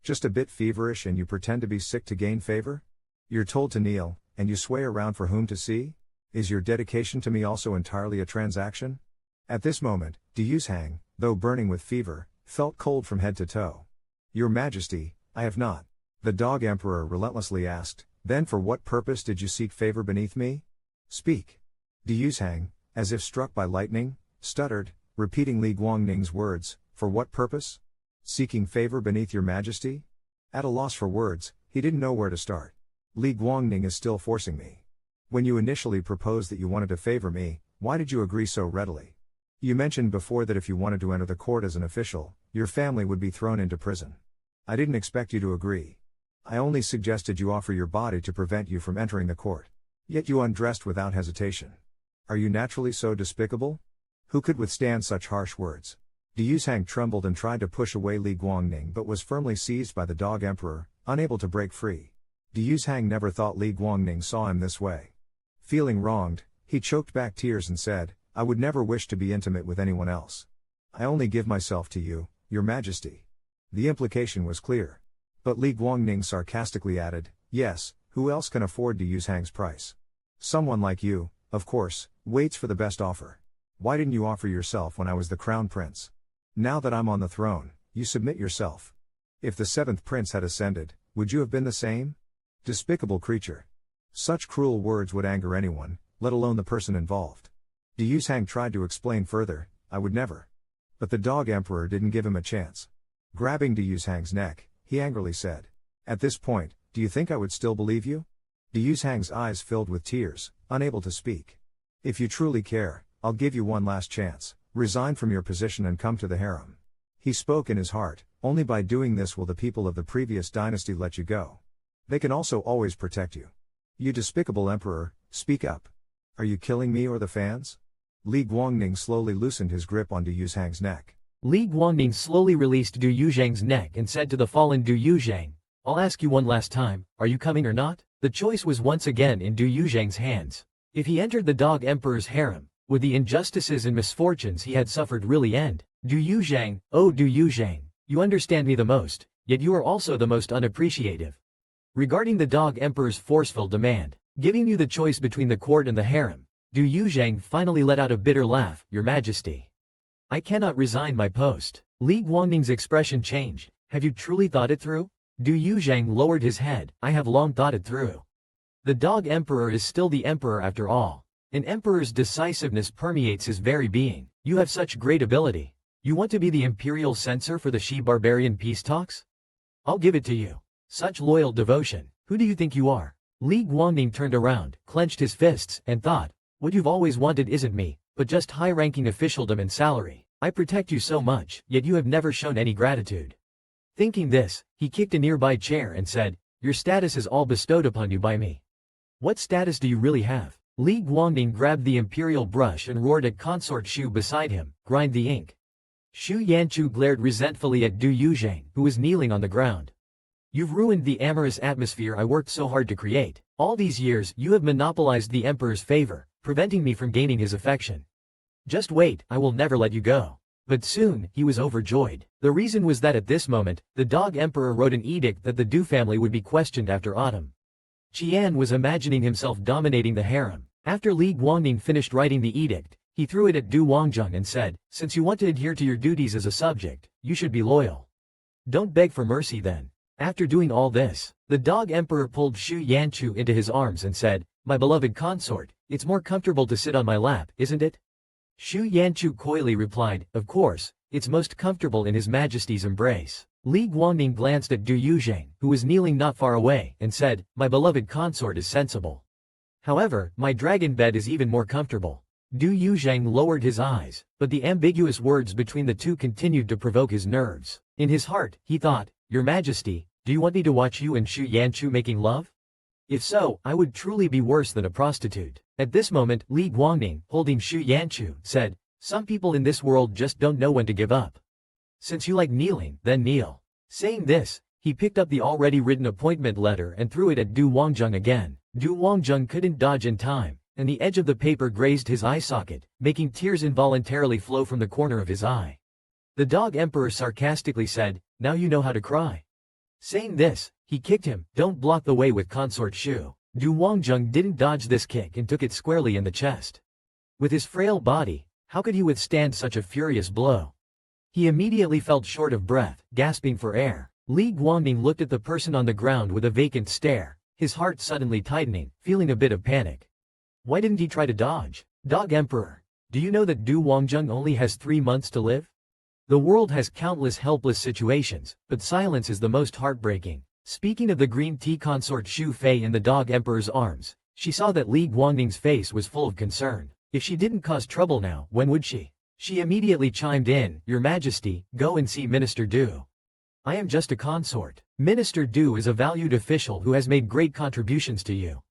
Just a bit feverish and you pretend to be sick to gain favor? You're told to kneel, and you sway around for whom to see? Is your dedication to me also entirely a transaction?" At this moment, Du Yuzhang, though burning with fever, felt cold from head to toe. "Your Majesty, I have not." The Dog Emperor relentlessly asked, "Then for what purpose did you seek favor beneath me? Speak." Du Yuzhang, as if struck by lightning, stuttered, repeating Li Guangning's words, "For what purpose? Seeking favor beneath your majesty?" At a loss for words, he didn't know where to start. "Li Guangning is still forcing me. When you initially proposed that you wanted to favor me, why did you agree so readily? You mentioned before that if you wanted to enter the court as an official, your family would be thrown into prison. I didn't expect you to agree. I only suggested you offer your body to prevent you from entering the court. Yet you undressed without hesitation. Are you naturally so despicable? Who could withstand such harsh words?" Du Yuzhang trembled and tried to push away Li Guangning but was firmly seized by the Dog Emperor, unable to break free. Du Yuzhang never thought Li Guangning saw him this way. Feeling wronged, he choked back tears and said, "I would never wish to be intimate with anyone else. I only give myself to you, your majesty." The implication was clear. But Li Guangning sarcastically added, "Yes, who else can afford Du Yuzhang's price? Someone like you, of course, waits for the best offer. Why didn't you offer yourself when I was the crown prince? Now that I'm on the throne, you submit yourself. If the seventh prince had ascended, would you have been the same? Despicable creature." Such cruel words would anger anyone, let alone the person involved. Du Yuzhang tried to explain further, "I would never." But the Dog Emperor didn't give him a chance. Grabbing Du Yuzhang's neck, he angrily said, "At this point, do you think I would still believe you?" Du Yuzhang's eyes filled with tears, unable to speak. "If you truly care, I'll give you one last chance. Resign from your position and come to the harem." He spoke in his heart, "Only by doing this will the people of the previous dynasty let you go. They can also always protect you. You despicable emperor, speak up. Are you killing me or the fans?" Li Guangning slowly loosened his grip on Du Yuzhang's neck. Li Guangning slowly released Du Yuzhang's neck and said to the fallen Du Yuzhang, "I'll ask you one last time, are you coming or not?" The choice was once again in Du Yuzhang's hands. If he entered the Dog Emperor's harem, would the injustices and misfortunes he had suffered really end? Du Yuzhang, oh Du Yuzhang, you understand me the most, yet you are also the most unappreciative. Regarding the Dog Emperor's forceful demand, giving you the choice between the court and the harem, Du Yuzhang finally let out a bitter laugh, "Your Majesty, I cannot resign my post." Li Guangning's expression changed, "Have you truly thought it through?" Du Yuzhang lowered his head, "I have long thought it through. The dog emperor is still the emperor after all. An emperor's decisiveness permeates his very being. You have such great ability. You want to be the imperial censor for the She-Barbarian peace talks? I'll give it to you. Such loyal devotion. Who do you think you are? Li Guangning turned around, clenched his fists, and thought, what you've always wanted isn't me, but just high-ranking officialdom and salary. I protect you so much, yet you have never shown any gratitude. Thinking this, he kicked a nearby chair and said, your status is all bestowed upon you by me. What status do you really have? Li Guangning grabbed the imperial brush and roared at Consort Shu beside him, grind the ink. Xu Yanchu glared resentfully at Du Yuzhang, who was kneeling on the ground. You've ruined the amorous atmosphere I worked so hard to create. All these years, you have monopolized the emperor's favor, preventing me from gaining his affection. Just wait, I will never let you go. But soon, he was overjoyed. The reason was that at this moment, the dog emperor wrote an edict that the Du family would be questioned after autumn. Qian was imagining himself dominating the harem. After Li Guangning finished writing the edict, he threw it at Du Wangjung and said, since you want to adhere to your duties as a subject, you should be loyal. Don't beg for mercy then. After doing all this, the dog emperor pulled Xu Yanchu into his arms and said, my beloved consort, it's more comfortable to sit on my lap, isn't it? Xu Yanchu coyly replied, of course, it's most comfortable in His Majesty's embrace. Li Guangning glanced at Du Yuzhang, who was kneeling not far away, and said, my beloved consort is sensible. However, my dragon bed is even more comfortable. Du Yuzhang lowered his eyes, but the ambiguous words between the two continued to provoke his nerves. In his heart, he thought, Your Majesty, do you want me to watch you and Xu Yanchu making love? If so, I would truly be worse than a prostitute. At this moment, Li Guangning, holding Xu Yanchu, said, some people in this world just don't know when to give up. Since you like kneeling, then kneel. Saying this, he picked up the already written appointment letter and threw it at Du Wangjung again. Du Wangjung couldn't dodge in time, and the edge of the paper grazed his eye socket, making tears involuntarily flow from the corner of his eye. The dog emperor sarcastically said, now you know how to cry. Saying this, he kicked him, don't block the way with consort Shu. Du Wangjung didn't dodge this kick and took it squarely in the chest. With his frail body, how could he withstand such a furious blow? He immediately felt short of breath, gasping for air. Li Guangning looked at the person on the ground with a vacant stare, his heart suddenly tightening, feeling a bit of panic. Why didn't he try to dodge? Dog Emperor, do you know that Du Wangjung only has 3 months to live? The world has countless helpless situations, but silence is the most heartbreaking. Speaking of the green tea consort Xu Fei in the dog emperor's arms, she saw that Li Guangning's face was full of concern. If she didn't cause trouble now, when would she? She immediately chimed in, Your Majesty, go and see Minister Du. I am just a consort. Minister Du is a valued official who has made great contributions to you.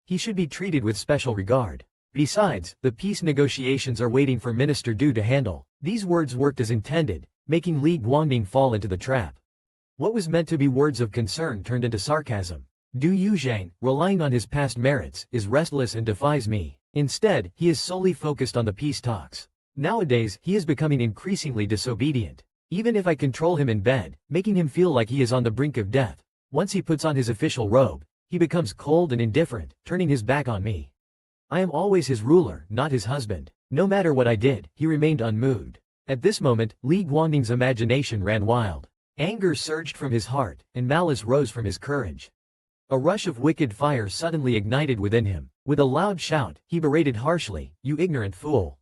He should be treated with special regard. Besides, the peace negotiations are waiting for Minister Du to handle. These words worked as intended, making Li Guangning fall into the trap. What was meant to be words of concern turned into sarcasm. Du Yuzhang, relying on his past merits, is restless and defies me. Instead, he is solely focused on the peace talks. Nowadays, he is becoming increasingly disobedient. Even if I control him in bed, making him feel like he is on the brink of death, once he puts on his official robe, he becomes cold and indifferent, turning his back on me. I am always his ruler, not his husband. No matter what I did, he remained unmoved. At this moment, Li Guangning's imagination ran wild. Anger surged from his heart, and malice rose from his courage. A rush of wicked fire suddenly ignited within him. With a loud shout, he berated harshly, You ignorant fool!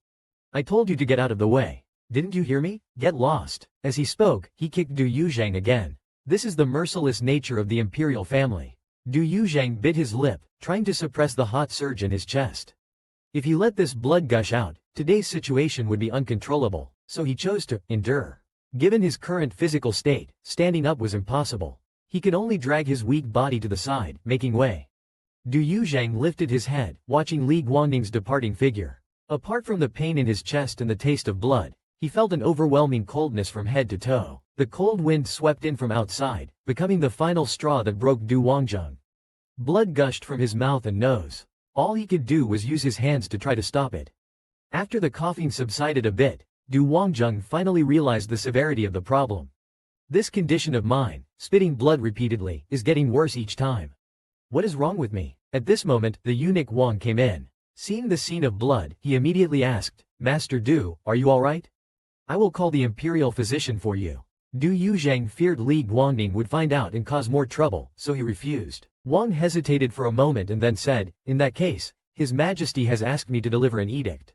I told you to get out of the way. Didn't you hear me? Get lost. As he spoke, he kicked Du Yuzhang again. This is the merciless nature of the imperial family. Du Yuzhang bit his lip, trying to suppress the hot surge in his chest. If he let this blood gush out, today's situation would be uncontrollable, so he chose to endure. Given his current physical state, standing up was impossible. He could only drag his weak body to the side, making way. Du Yuzhang lifted his head, watching Li Guangning's departing figure. Apart from the pain in his chest and the taste of blood, he felt an overwhelming coldness from head to toe. The cold wind swept in from outside, becoming the final straw that broke Du Wangjung. Blood gushed from his mouth and nose. All he could do was use his hands to try to stop it. After the coughing subsided a bit, Du Wangjung finally realized the severity of the problem. This condition of mine, spitting blood repeatedly, is getting worse each time. What is wrong with me? At this moment, the eunuch Wang came in. Seeing the scene of blood, he immediately asked, Master Du, are you alright? I will call the imperial physician for you. Du Yuzhang feared Li Guangning would find out and cause more trouble, so he refused. Wang hesitated for a moment and then said, "In that case, His Majesty has asked me to deliver an edict.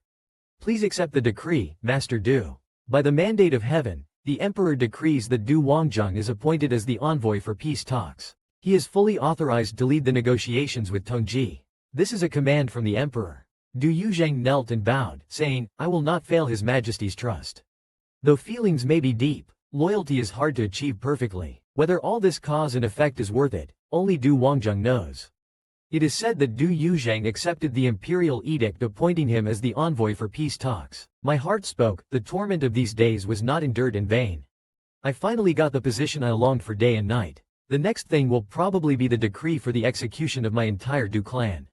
Please accept the decree, Master Du. By the mandate of heaven, the Emperor decrees that Du Wangjung is appointed as the envoy for peace talks. He is fully authorized to lead the negotiations with Tongji. This is a command from the Emperor." Du Yuzhang knelt and bowed, saying, "I will not fail His Majesty's trust." Though feelings may be deep, loyalty is hard to achieve perfectly. Whether all this cause and effect is worth it, only Du Wangjung knows. It is said that Du Yuzhang accepted the imperial edict appointing him as the envoy for peace talks. My heart spoke, the torment of these days was not endured in vain. I finally got the position I longed for day and night. The next thing will probably be the decree for the execution of my entire Du clan.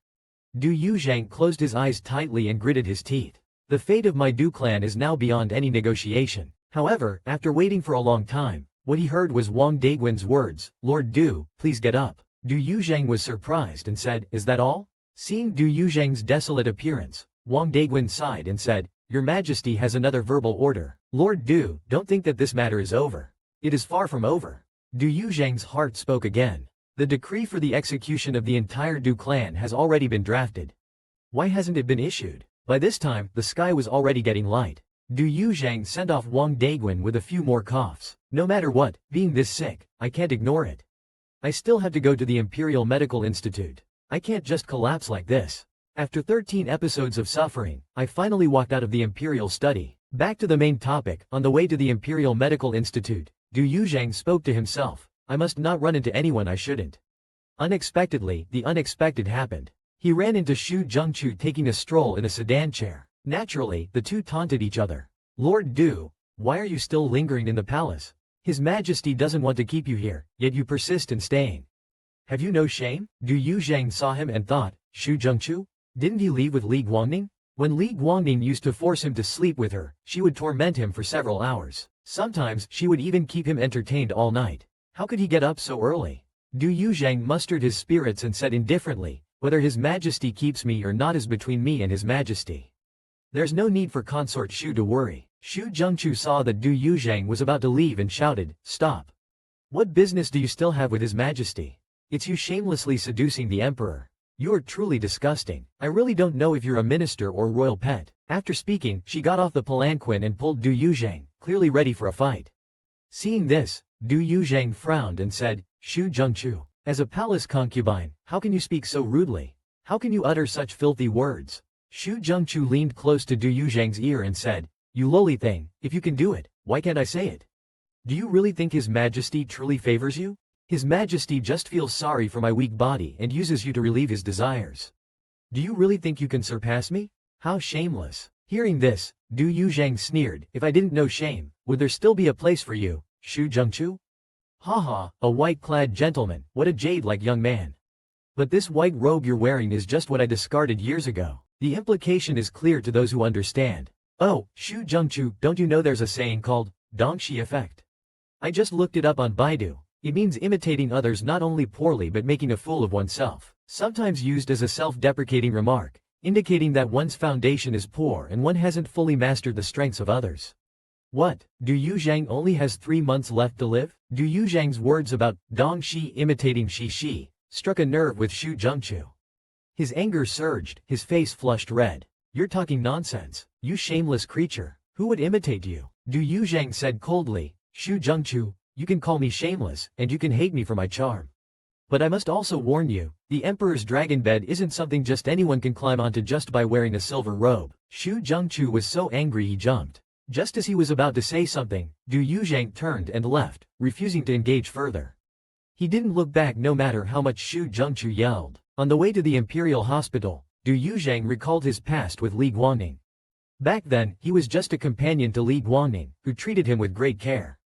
Du Yuzhang closed his eyes tightly and gritted his teeth. The fate of my Du clan is now beyond any negotiation. However, after waiting for a long time, what he heard was Wang Daguin's words, "Lord Du, please get up." Du Yuzhang was surprised and said, "Is that all?" Seeing Du Yuzhang's desolate appearance, Wang Daguin sighed and said, "Your Majesty has another verbal order. Lord Du, don't think that this matter is over. It is far from over." Du Yuzhang's heart spoke again. The decree for the execution of the entire Du clan has already been drafted. Why hasn't it been issued? By this time, the sky was already getting light. Du Yuzhang sent off Wang Daguin with a few more coughs. "No matter what, being this sick, I can't ignore it. I still have to go to the Imperial Medical Institute. I can't just collapse like this." After 13 episodes of suffering, I finally walked out of the Imperial study. Back to the main topic, on the way to the Imperial Medical Institute, Du Yuzhang spoke to himself, "I must not run into anyone I shouldn't." Unexpectedly, the unexpected happened. He ran into Xu Zhengchu taking a stroll in a sedan chair. Naturally, the two taunted each other. "Lord Du, why are you still lingering in the palace? His Majesty doesn't want to keep you here, yet you persist in staying. Have you no shame?" Du Yuzhang saw him and thought, "Xu Zhengchu? Didn't he leave with Li Guangning?" When Li Guangning used to force him to sleep with her, she would torment him for several hours. Sometimes she would even keep him entertained all night. How could he get up so early? Du Yuzhang mustered his spirits and said indifferently, "Whether His Majesty keeps me or not is between me and His Majesty. There's no need for Consort Xu to worry." Xu Zhengchu saw that Du Yuzhang was about to leave and shouted, "Stop! What business do you still have with His Majesty? It's you shamelessly seducing the Emperor. You are truly disgusting. I really don't know if you're a minister or royal pet." After speaking, she got off the palanquin and pulled Du Yuzhang, clearly ready for a fight. Seeing this, Du Yuzhang frowned and said, "Xu Zhengchu, as a palace concubine, how can you speak so rudely? How can you utter such filthy words?" Xu Zhengchu leaned close to Du Yuzhang's ear and said, "You lowly thing, if you can do it, why can't I say it? Do you really think His Majesty truly favors you? His Majesty just feels sorry for my weak body and uses you to relieve his desires. Do you really think you can surpass me? How shameless." Hearing this, Du Yuzhang sneered, "If I didn't know shame, would there still be a place for you, Xu Zhengchu? Haha, a white-clad gentleman, what a jade-like young man. But this white robe you're wearing is just what I discarded years ago." The implication is clear to those who understand. "Oh, Xu Zhengchu, don't you know there's a saying called, Dongxi effect? I just looked it up on Baidu. It means imitating others not only poorly but making a fool of oneself, sometimes used as a self-deprecating remark, indicating that one's foundation is poor and one hasn't fully mastered the strengths of others." What, Du Yuzhang only has 3 months left to live? Du Yuzhang's words about Dongxi imitating Shi struck a nerve with Xu Zhengchu. His anger surged, his face flushed red. "You're talking nonsense, you shameless creature. Who would imitate you?" Du Yuzhang said coldly, "Xu Zhengchu, you can call me shameless, and you can hate me for my charm. But I must also warn you, the Emperor's dragon bed isn't something just anyone can climb onto just by wearing a silver robe." Xu Zhengchu was so angry he jumped. Just as he was about to say something, Du Yuzhang turned and left, refusing to engage further. He didn't look back no matter how much Xu Zhengchu yelled. On the way to the Imperial Hospital, Du Yuzhang recalled his past with Li Guangning. Back then, he was just a companion to Li Guangning, who treated him with great care.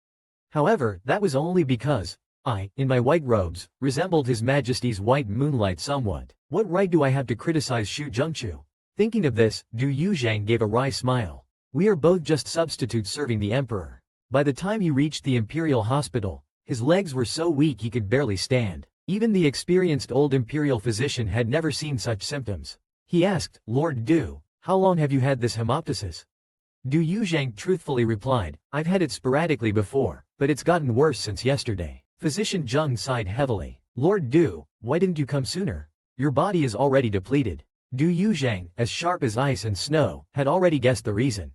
However, that was only because I, in my white robes, resembled His Majesty's white moonlight somewhat. What right do I have to criticize Xu Zhengchu? Thinking of this, Du Yuzhang gave a wry smile. We are both just substitutes serving the Emperor. By the time he reached the Imperial Hospital, his legs were so weak he could barely stand. Even the experienced old Imperial physician had never seen such symptoms. He asked, "Lord Du, how long have you had this hemoptysis?" Du Yuzhang truthfully replied, "I've had it sporadically before, but it's gotten worse since yesterday." Physician Zheng sighed heavily. Lord Du, why didn't you come sooner? Your body is already depleted. Du Yuzhang, as sharp as ice and snow, had already guessed the reason.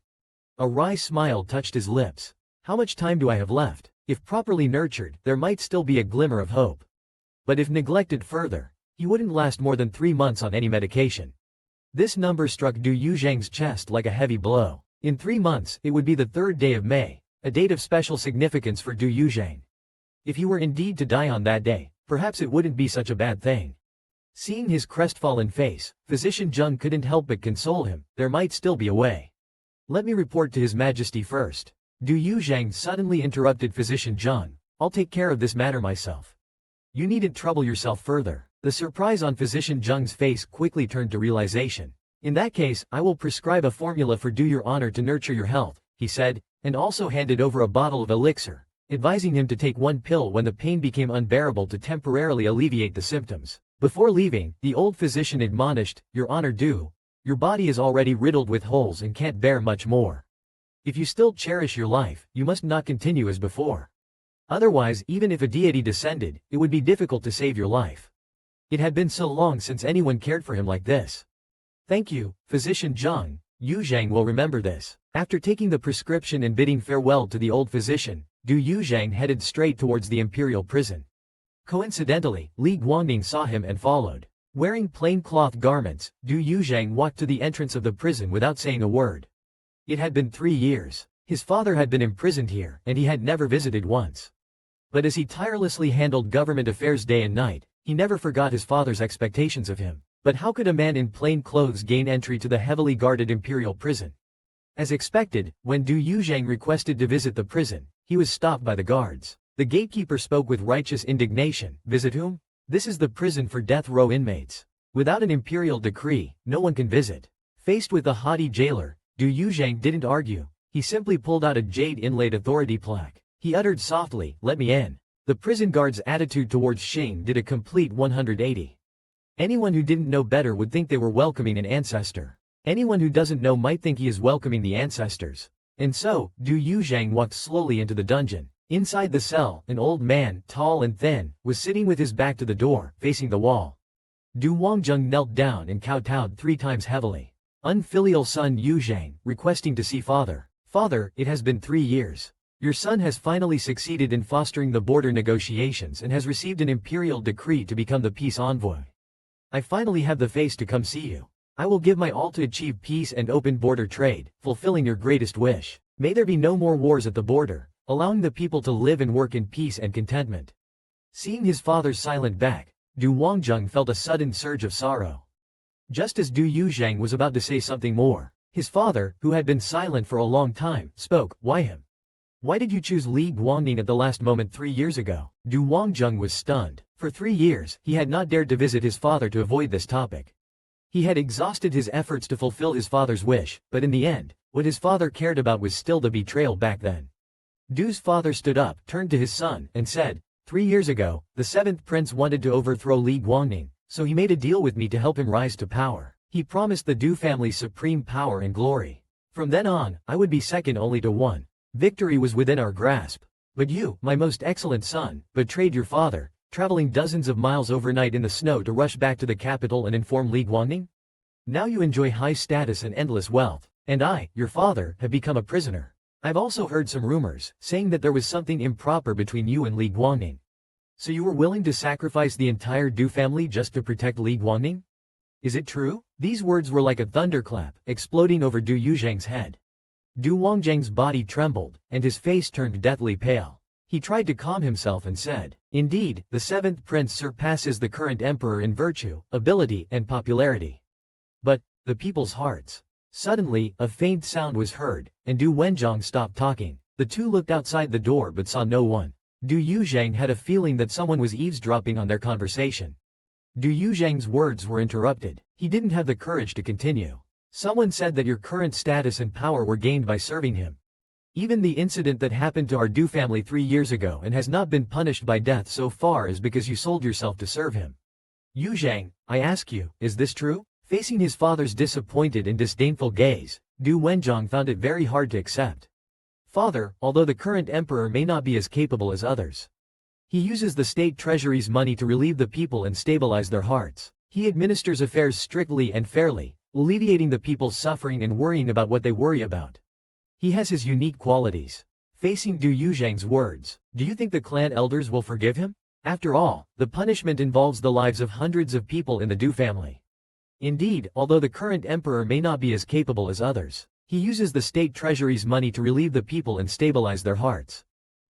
A wry smile touched his lips. How much time do I have left? If properly nurtured, there might still be a glimmer of hope. But if neglected further, he wouldn't last more than 3 months on any medication. This number struck Du Yuzhang's chest like a heavy blow. In 3 months, it would be the 3rd day of May, a date of special significance for Du Yuzhang. If he were indeed to die on that day, perhaps it wouldn't be such a bad thing. Seeing his crestfallen face, Physician Zheng couldn't help but console him. There might still be a way. Let me report to His Majesty first. Du Yuzhang suddenly interrupted Physician Zheng. I'll take care of this matter myself. You needn't trouble yourself further. The surprise on Physician Zheng's face quickly turned to realization. In that case, I will prescribe a formula for Do Your Honor to nurture your health, he said, and also handed over a bottle of elixir, advising him to take 1 pill when the pain became unbearable to temporarily alleviate the symptoms. Before leaving, the old physician admonished, Your Honor Du, your body is already riddled with holes and can't bear much more. If you still cherish your life, you must not continue as before. Otherwise, even if a deity descended, it would be difficult to save your life. It had been so long since anyone cared for him like this. Thank you, Physician Zheng. Yuzhang will remember this. After taking the prescription and bidding farewell to the old physician, Du Yuzhang headed straight towards the imperial prison. Coincidentally, Li Guangning saw him and followed. Wearing plain cloth garments, Du Yuzhang walked to the entrance of the prison without saying a word. It had been 3 years. His father had been imprisoned here, and he had never visited once. But as he tirelessly handled government affairs day and night, he never forgot his father's expectations of him. But how could a man in plain clothes gain entry to the heavily guarded imperial prison? As expected, when Du Yuzhang requested to visit the prison, he was stopped by the guards. The gatekeeper spoke with righteous indignation. Visit whom? This is the prison for death row inmates. Without an imperial decree, no one can visit. Faced with the haughty jailer, Du Yuzhang didn't argue. He simply pulled out a jade-inlaid authority plaque. He uttered softly, let me in. The prison guard's attitude towards Xing did a complete 180. Anyone who didn't know better would think they were welcoming an ancestor. Anyone who doesn't know might think he is welcoming the ancestors. And so, Du Yuzhang walked slowly into the dungeon. Inside the cell, an old man, tall and thin, was sitting with his back to the door, facing the wall. Du Wangjung knelt down and kowtowed 3 times heavily. Unfilial son Yuzhang, requesting to see father. Father, it has been 3 years. Your son has finally succeeded in fostering the border negotiations and has received an imperial decree to become the peace envoy. I finally have the face to come see you. I will give my all to achieve peace and open border trade, fulfilling your greatest wish. May there be no more wars at the border, allowing the people to live and work in peace and contentment. Seeing his father's silent back, Du Wangjung felt a sudden surge of sorrow. Just as Du Yuzhang was about to say something more, his father, who had been silent for a long time, spoke. Why him? Why did you choose Li Guangning at the last moment 3 years ago? Du Wangjung was stunned. For 3 years, he had not dared to visit his father to avoid this topic. He had exhausted his efforts to fulfill his father's wish, but in the end, what his father cared about was still the betrayal back then. Du's father stood up, turned to his son, and said, 3 years ago, the 7th prince wanted to overthrow Li Guangning, so he made a deal with me to help him rise to power. He promised the Du family supreme power and glory. From then on, I would be second only to one. Victory was within our grasp. But you, my most excellent son, betrayed your father, traveling dozens of miles overnight in the snow to rush back to the capital and inform Li Guangning? Now you enjoy high status and endless wealth, and I, your father, have become a prisoner. I've also heard some rumors, saying that there was something improper between you and Li Guangning. So you were willing to sacrifice the entire Du family just to protect Li Guangning? Is it true? These words were like a thunderclap, exploding over Du Yuzhang's head. Du Wangjang's body trembled, and his face turned deathly pale. He tried to calm himself and said, indeed, the 7th prince surpasses the current emperor in virtue, ability, and popularity. But, the people's hearts. Suddenly, a faint sound was heard, and Du Wenjong stopped talking. The two looked outside the door but saw no one. Du Yuzhang had a feeling that someone was eavesdropping on their conversation. Du Yuzhang's words were interrupted. He didn't have the courage to continue. Someone said that your current status and power were gained by serving him. Even the incident that happened to our Du family 3 years ago and has not been punished by death so far is because you sold yourself to serve him. Yuzhang, I ask you, is this true? Facing his father's disappointed and disdainful gaze, Du Wenjong found it very hard to accept. Father, although the current emperor may not be as capable as others, He uses the state treasury's money to relieve the people and stabilize their hearts. He administers affairs strictly and fairly, alleviating the people's suffering and worrying about what they worry about. He has his unique qualities. Facing Du Yuzhang's words, do you think the clan elders will forgive him? After all, the punishment involves the lives of hundreds of people in the Du family. Indeed, although the current emperor may not be as capable as others, he uses the state treasury's money to relieve the people and stabilize their hearts.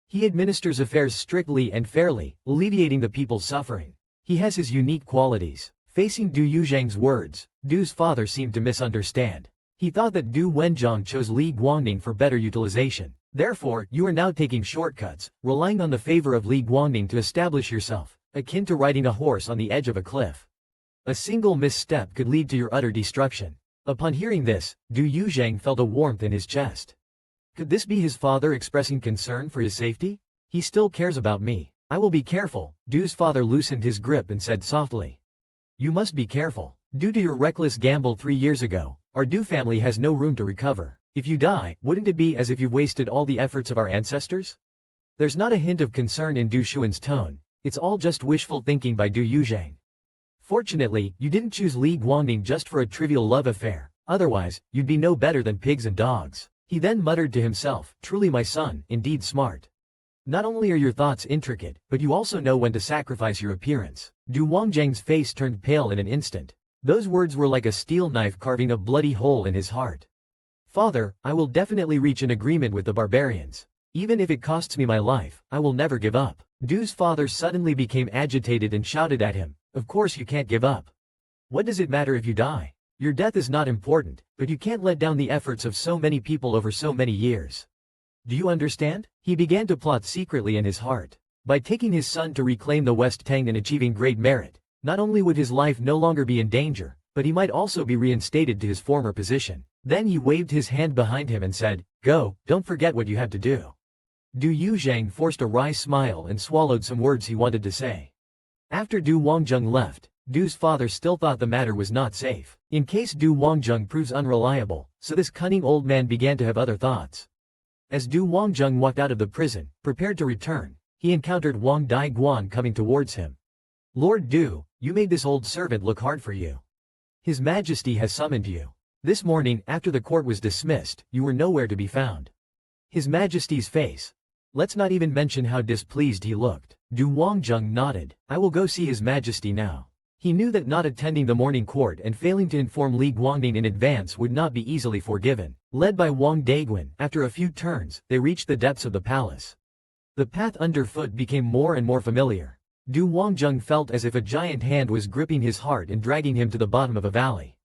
He administers affairs strictly and fairly, alleviating the people's suffering. He has his unique qualities. Facing Du Yuzhang's words, Du's father seemed to misunderstand. He thought that Du Wenjiang chose Li Guangning for better utilization. Therefore, you are now taking shortcuts, relying on the favor of Li Guangning to establish yourself, akin to riding a horse on the edge of a cliff. A single misstep could lead to your utter destruction. Upon hearing this, Du Yuzhang felt a warmth in his chest. Could this be his father expressing concern for his safety? He still cares about me. I will be careful. Du's father loosened his grip and said softly. You must be careful. Due to your reckless gamble 3 years ago, our Du family has no room to recover. If you die, wouldn't it be as if you've wasted all the efforts of our ancestors? There's not a hint of concern in Du Xuan's tone. It's all just wishful thinking by Du Yuzhang. Fortunately, you didn't choose Li Guangning just for a trivial love affair. Otherwise, you'd be no better than pigs and dogs. He then muttered to himself, truly my son, indeed smart. Not only are your thoughts intricate, but you also know when to sacrifice your appearance. Du Wangjiang's face turned pale in an instant. Those words were like a steel knife carving a bloody hole in his heart. Father, I will definitely reach an agreement with the barbarians. Even if it costs me my life, I will never give up. Du's father suddenly became agitated and shouted at him, of course you can't give up. What does it matter if you die? Your death is not important, but you can't let down the efforts of so many people over so many years. Do you understand? He began to plot secretly in his heart. By taking his son to reclaim the West Tang and achieving great merit, not only would his life no longer be in danger, but he might also be reinstated to his former position. Then he waved his hand behind him and said, go, don't forget what you have to do. Du Yuzhang forced a wry smile and swallowed some words he wanted to say. After Du Wangjiang left, Du's father still thought the matter was not safe, in case Du Wangjiang proves unreliable, so this cunning old man began to have other thoughts. As Du Wangjiang walked out of the prison, prepared to return, he encountered Wang Daiguan coming towards him. Lord Du, you made this old servant look hard for you. His Majesty has summoned you. This morning, after the court was dismissed, you were nowhere to be found. His Majesty's face. Let's not even mention how displeased he looked. Du Wangjiang nodded. I will go see His Majesty now. He knew that not attending the morning court and failing to inform Li Guangning in advance would not be easily forgiven. Led by Wang Daiguan, after a few turns, they reached the depths of the palace. The path underfoot became more and more familiar. Du Wangjiang felt as if a giant hand was gripping his heart and dragging him to the bottom of a valley.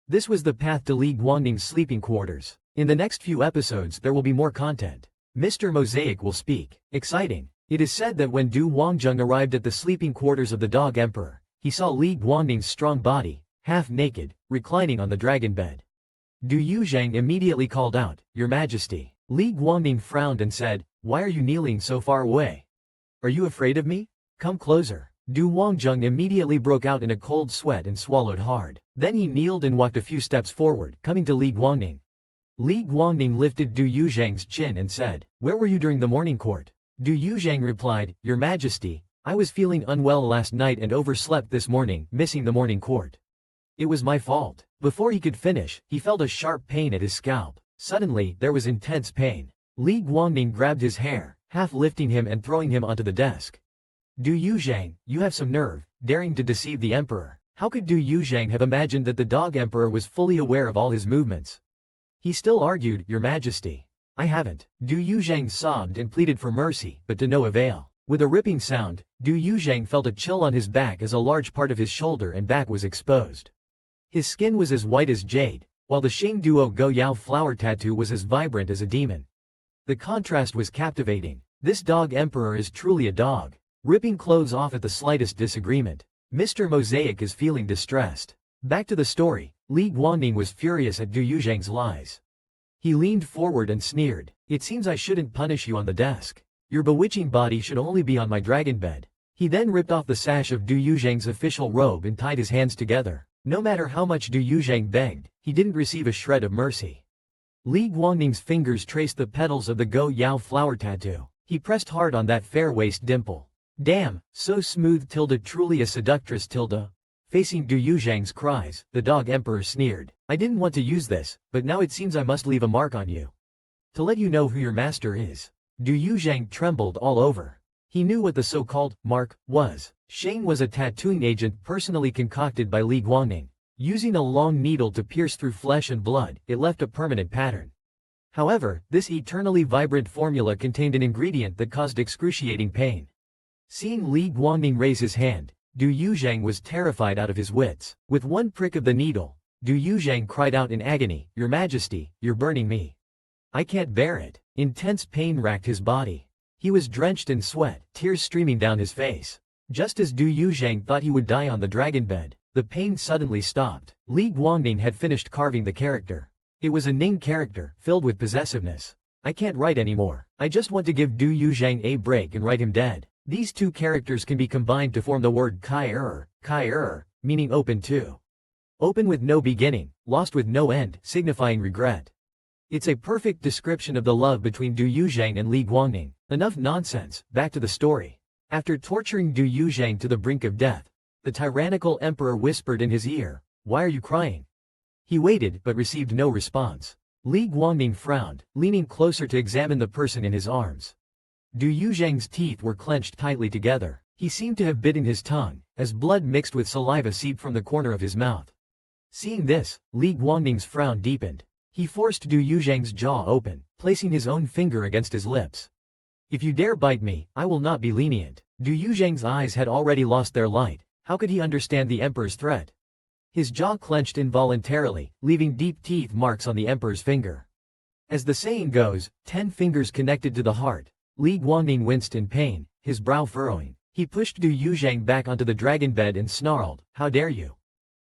This was the path to Li Guangning's sleeping quarters. In the next few episodes there will be more content. Mr. Mosaic will speak. Exciting. It is said that when Du Wangjiang arrived at the sleeping quarters of the Dog Emperor, he saw Li Guangning's strong body, half naked, reclining on the dragon bed. Du Yuzhang immediately called out, Your Majesty. Li Guangning frowned and said, Why are you kneeling so far away? Are you afraid of me? Come closer. Du Wangjiang immediately broke out in a cold sweat and swallowed hard. Then he kneeled and walked a few steps forward, coming to Li Guangning. Li Guangning lifted Du Yuzhang's chin and said, Where were you during the morning court? Du Yuzhang replied, Your Majesty, I was feeling unwell last night and overslept this morning, missing the morning court. It was my fault. Before he could finish, he felt a sharp pain at his scalp. Suddenly, there was intense pain. Li Guangning grabbed his hair, half lifting him and throwing him onto the desk. Du Yuzhang, you have some nerve, daring to deceive the emperor. How could Du Yuzhang have imagined that the Dog Emperor was fully aware of all his movements? He still argued, Your Majesty. I haven't. Du Yuzhang sobbed and pleaded for mercy, but to no avail. With a ripping sound, Du Yuzhang felt a chill on his back as a large part of his shoulder and back was exposed. His skin was as white as jade, while the Xing Duo Go Yao flower tattoo was as vibrant as a demon. The contrast was captivating. This Dog Emperor is truly a dog, ripping clothes off at the slightest disagreement. Mr. Mosaic is feeling distressed. Back to the story, Li Guangning was furious at Du Yuzhang's lies. He leaned forward and sneered, It seems I shouldn't punish you on the desk. Your bewitching body should only be on my dragon bed. He then ripped off the sash of Du Yuzhang's official robe and tied his hands together. No matter how much Du Yuzhang begged, he didn't receive a shred of mercy. Li Guangning's fingers traced the petals of the Go Yao flower tattoo. He pressed hard on that fair waist dimple. Damn, so smooth tilde truly a seductress tilde. Facing Du Yuzhang's cries, the dog emperor sneered. I didn't want to use this, but now it seems I must leave a mark on you. To let you know who your master is. Du Yuzhang trembled all over. He knew what the so-called mark was. Shane was a tattooing agent personally concocted by Li Guangning. Using a long needle to pierce through flesh and blood, it left a permanent pattern. However, this eternally vibrant formula contained an ingredient that caused excruciating pain. Seeing Li Guangning raise his hand, Du Yuzhang was terrified out of his wits. With one prick of the needle, Du Yuzhang cried out in agony, Your Majesty, you're burning me. I can't bear it. Intense pain racked his body. He was drenched in sweat, tears streaming down his face. Just as Du Yuzhang thought he would die on the dragon bed, the pain suddenly stopped. Li Guangning had finished carving the character. It was a Ning character, filled with possessiveness. I can't write anymore. I just want to give Du Yuzhang a break and write him dead. These two characters can be combined to form the word kai meaning open to. Open with no beginning, lost with no end, signifying regret. It's a perfect description of the love between Du Yuzhang and Li Guangning. Enough nonsense, back to the story. After torturing Du Yuzhang to the brink of death, the tyrannical emperor whispered in his ear, Why are you crying? He waited but received no response. Li Guangning frowned, leaning closer to examine the person in his arms. Du Yuzhang's teeth were clenched tightly together. He seemed to have bitten his tongue, as blood mixed with saliva seeped from the corner of his mouth. Seeing this, Li Guangning's frown deepened. He forced Du Yuzhang's jaw open, placing his own finger against his lips. If you dare bite me, I will not be lenient. Du Yuzhang's eyes had already lost their light. How could he understand the emperor's threat? His jaw clenched involuntarily, leaving deep teeth marks on the emperor's finger. As the saying goes, 10 fingers connected to the heart. Li Guangning winced in pain, his brow furrowing. He pushed Du Yuzhang back onto the dragon bed and snarled, How dare you?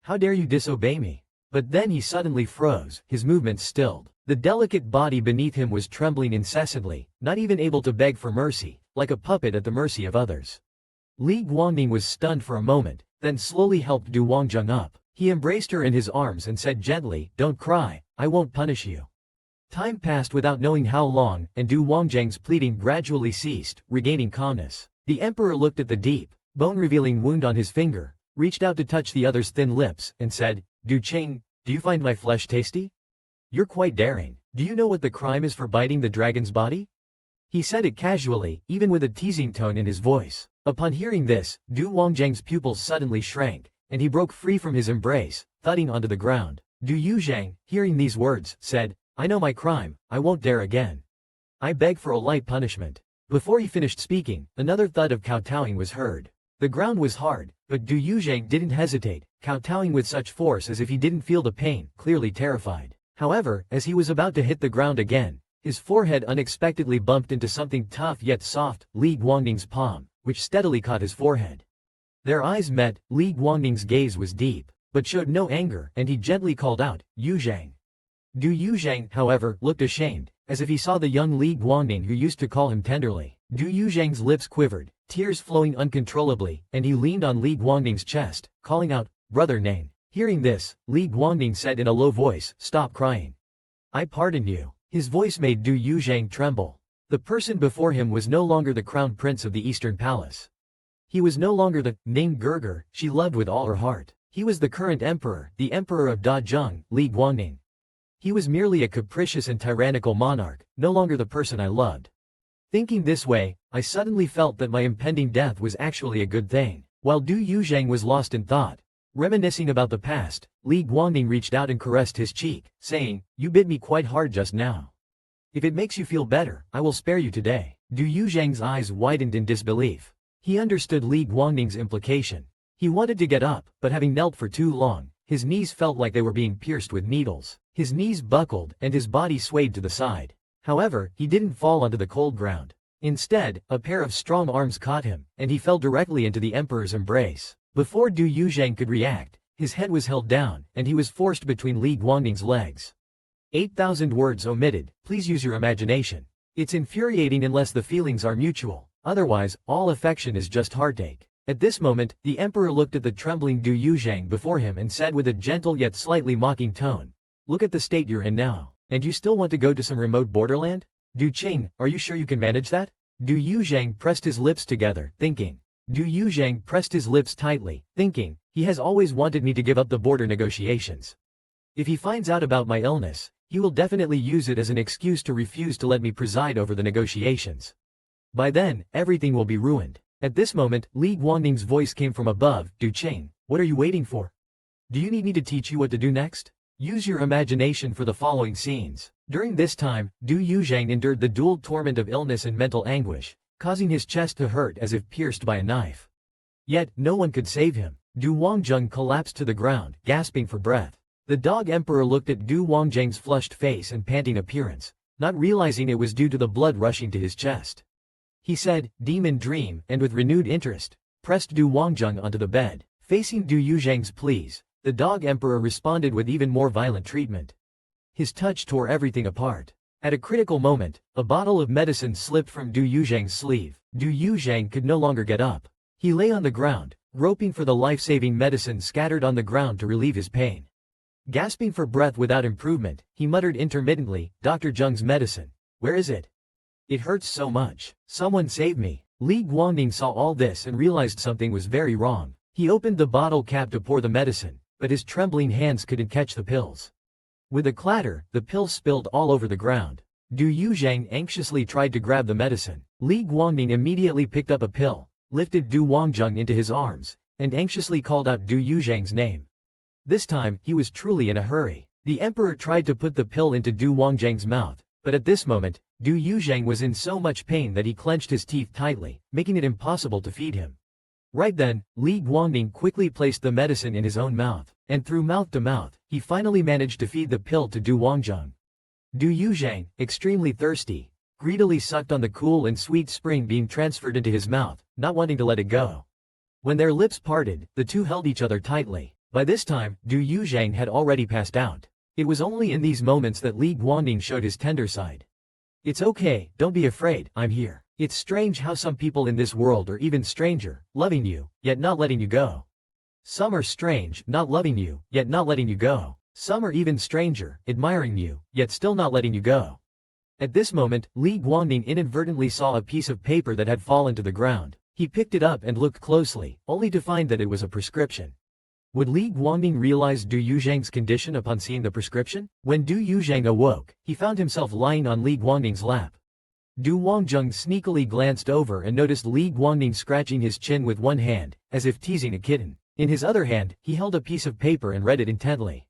How dare you disobey me? But then he suddenly froze, his movements stilled. The delicate body beneath him was trembling incessantly, not even able to beg for mercy, like a puppet at the mercy of others. Li Guangning was stunned for a moment, then slowly helped Du Wangjung up. He embraced her in his arms and said gently, Don't cry, I won't punish you. Time passed without knowing how long, and Du Wangjung's pleading gradually ceased, regaining calmness. The emperor looked at the deep, bone-revealing wound on his finger, reached out to touch the other's thin lips, and said, Du Qing, do you find my flesh tasty? You're quite daring. Do you know what the crime is for biting the dragon's body? He said it casually, even with a teasing tone in his voice. Upon hearing this, Du Wangjung's pupils suddenly shrank, and he broke free from his embrace, thudding onto the ground. Du Yuzhang, hearing these words, said, I know my crime, I won't dare again. I beg for a light punishment. Before he finished speaking, another thud of kowtowing was heard. The ground was hard, but Du Yuzhang didn't hesitate, kowtowing with such force as if he didn't feel the pain, clearly terrified. However, as he was about to hit the ground again, his forehead unexpectedly bumped into something tough yet soft, Li Guangning's palm, which steadily caught his forehead. Their eyes met. Li Guangning's gaze was deep, but showed no anger, and he gently called out, Yuzhang. Du Yuzhang, however, looked ashamed, as if he saw the young Li Guangning who used to call him tenderly. Du Yuzhang's lips quivered, tears flowing uncontrollably, and he leaned on Li Guangning's chest, calling out, Brother Nang. Hearing this, Li Guangning said in a low voice, Stop crying. I pardon you. His voice made Du Yuzhang tremble. The person before him was no longer the crown prince of the Eastern Palace. He was no longer the Ning Gerger she loved with all her heart. He was the current emperor, the emperor of Dazheng, Li Guangning. He was merely a capricious and tyrannical monarch, no longer the person I loved. Thinking this way, I suddenly felt that my impending death was actually a good thing. While Du Yuzhang was lost in thought, reminiscing about the past, Li Guangning reached out and caressed his cheek, saying, You bit me quite hard just now. If it makes you feel better, I will spare you today. Du Yuzhang's eyes widened in disbelief. He understood Li Guangning's implication. He wanted to get up, but having knelt for too long, his knees felt like they were being pierced with needles. His knees buckled, and his body swayed to the side. However, he didn't fall onto the cold ground. Instead, a pair of strong arms caught him, and he fell directly into the emperor's embrace. Before Du Yuzhang could react, his head was held down, and he was forced between Li Guangning's legs. 8,000 words omitted, please use your imagination. It's infuriating unless the feelings are mutual, otherwise, all affection is just heartache. At this moment, the emperor looked at the trembling Du Yuzhang before him and said with a gentle yet slightly mocking tone, Look at the state you're in now, and you still want to go to some remote borderland? Du Qing, are you sure you can manage that? Du Yuzhang pressed his lips together, thinking. Du Yuzhang pressed his lips tightly, thinking, he has always wanted me to give up the border negotiations. If he finds out about my illness, he will definitely use it as an excuse to refuse to let me preside over the negotiations. By then, everything will be ruined. At this moment, Li Guangning's voice came from above. Du Qing, what are you waiting for? Do you need me to teach you what to do next? Use your imagination for the following scenes. During this time, Du Yuzhang endured the dual torment of illness and mental anguish, causing his chest to hurt as if pierced by a knife. Yet, no one could save him. Du Wangjung collapsed to the ground, gasping for breath. The dog emperor looked at Du Wangjang's flushed face and panting appearance, not realizing it was due to the blood rushing to his chest. He said, "Demon dream," and with renewed interest, pressed Du Wangjung onto the bed. Facing Du Yuzhang's pleas, the dog emperor responded with even more violent treatment. His touch tore everything apart. At a critical moment, a bottle of medicine slipped from Du Yuzhang's sleeve. Du Yuzhang could no longer get up. He lay on the ground, groping for the life-saving medicine scattered on the ground to relieve his pain. Gasping for breath without improvement, he muttered intermittently, "Dr. Zheng's medicine. Where is it? It hurts so much. Someone save me." Li Guangning saw all this and realized something was very wrong. He opened the bottle cap to pour the medicine, but his trembling hands couldn't catch the pills. With a clatter, the pills spilled all over the ground. Du Yuzhang anxiously tried to grab the medicine. Li Guangning immediately picked up a pill, lifted Du Wangjung into his arms, and anxiously called out Du Yuzhang's name. This time, he was truly in a hurry. The emperor tried to put the pill into Du Wangjang's mouth, but at this moment, Du Yuzhang was in so much pain that he clenched his teeth tightly, making it impossible to feed him. Right then, Li Guangning quickly placed the medicine in his own mouth, and through mouth to mouth, he finally managed to feed the pill to Du Wangjung. Du Yuzhang, extremely thirsty, greedily sucked on the cool and sweet spring being transferred into his mouth, not wanting to let it go. When their lips parted, the two held each other tightly. By this time, Du Yuzhang had already passed out. It was only in these moments that Li Guangning showed his tender side. "It's okay, don't be afraid, I'm here. It's strange how some people in this world are even stranger, loving you, yet not letting you go. Some are strange, not loving you, yet not letting you go. Some are even stranger, admiring you, yet still not letting you go." At this moment, Li Guangning inadvertently saw a piece of paper that had fallen to the ground. He picked it up and looked closely, only to find that it was a prescription. Would Li Guangning realize Du Yuzhang's condition upon seeing the prescription? When Du Yuzhang awoke, he found himself lying on Li Guangning's lap. Du Wangjung sneakily glanced over and noticed Li Guangning scratching his chin with one hand, as if teasing a kitten. In his other hand, he held a piece of paper and read it intently.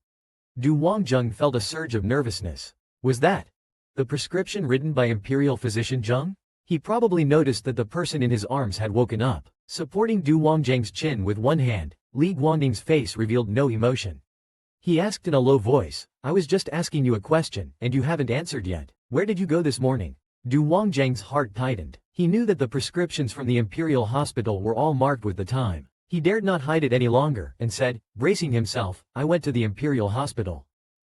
Du Wangjung felt a surge of nervousness. Was that the prescription written by Imperial Physician Zheng? He probably noticed that the person in his arms had woken up. Supporting Du Wangjang's chin with one hand, Li Guangning's face revealed no emotion. He asked in a low voice, "I was just asking you a question, and you haven't answered yet. Where did you go this morning?" Du Wangjang's heart tightened. He knew that the prescriptions from the Imperial Hospital were all marked with the time. He dared not hide it any longer, and said, bracing himself, "I went to the Imperial Hospital."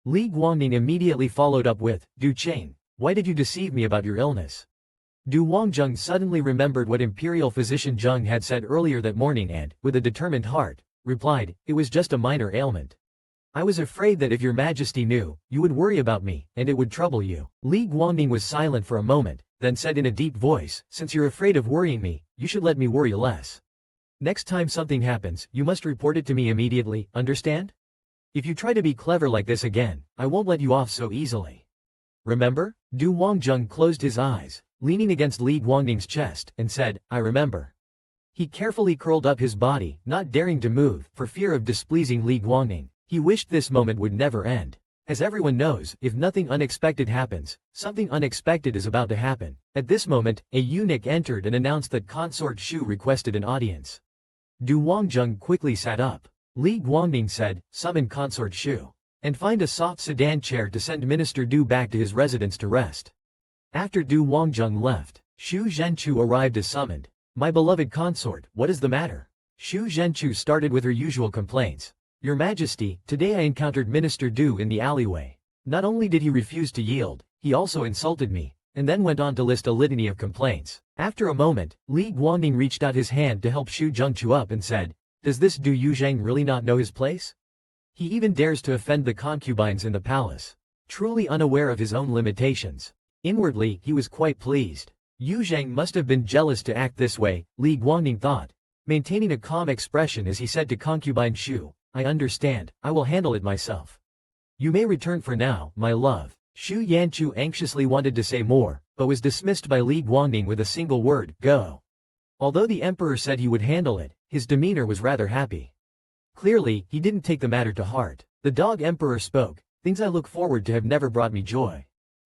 Li Guangning immediately followed up with, "Du Qing, why did you deceive me about your illness?" Du Wangjung suddenly remembered what Imperial Physician Zheng had said earlier that morning and, with a determined heart, replied, "It was just a minor ailment. I was afraid that if your majesty knew, you would worry about me, and it would trouble you." Li Guangning was silent for a moment, then said in a deep voice, "Since you're afraid of worrying me, you should let me worry less. Next time something happens, you must report it to me immediately, understand? If you try to be clever like this again, I won't let you off so easily. Remember?" Du Wangjung closed his eyes, leaning against Li Guangning's chest, and said, "I remember." He carefully curled up his body, not daring to move, for fear of displeasing Li Guangning. He wished this moment would never end. As everyone knows, if nothing unexpected happens, something unexpected is about to happen. At this moment, a eunuch entered and announced that Consort Shu requested an audience. Du Wangjung quickly sat up. Li Guangning said, "Summon Consort Shu. And find a soft sedan chair to send Minister Du back to his residence to rest." After Du Wangjung left, Shu Zhenchu arrived as summoned. "My beloved consort, what is the matter?" Shu Zhenchu started with her usual complaints. "Your Majesty, today I encountered Minister Du in the alleyway. Not only did he refuse to yield, he also insulted me," and then went on to list a litany of complaints. After a moment, Li Guangning reached out his hand to help Shu Zhenchu up and said, "Does this Du Yuzhang really not know his place? He even dares to offend the concubines in the palace. Truly unaware of his own limitations." Inwardly, he was quite pleased. Yu Zhang must have been jealous to act this way, Li Guangning thought, maintaining a calm expression as he said to concubine Shu, I understand, I will handle it myself. You may return for now, my love. Xu Yanchu anxiously wanted to say more, but was dismissed by Li Guangning with a single word, go. Although the emperor said he would handle it, his demeanor was rather happy. Clearly, he didn't take the matter to heart. The dog emperor spoke, things I look forward to have never brought me joy.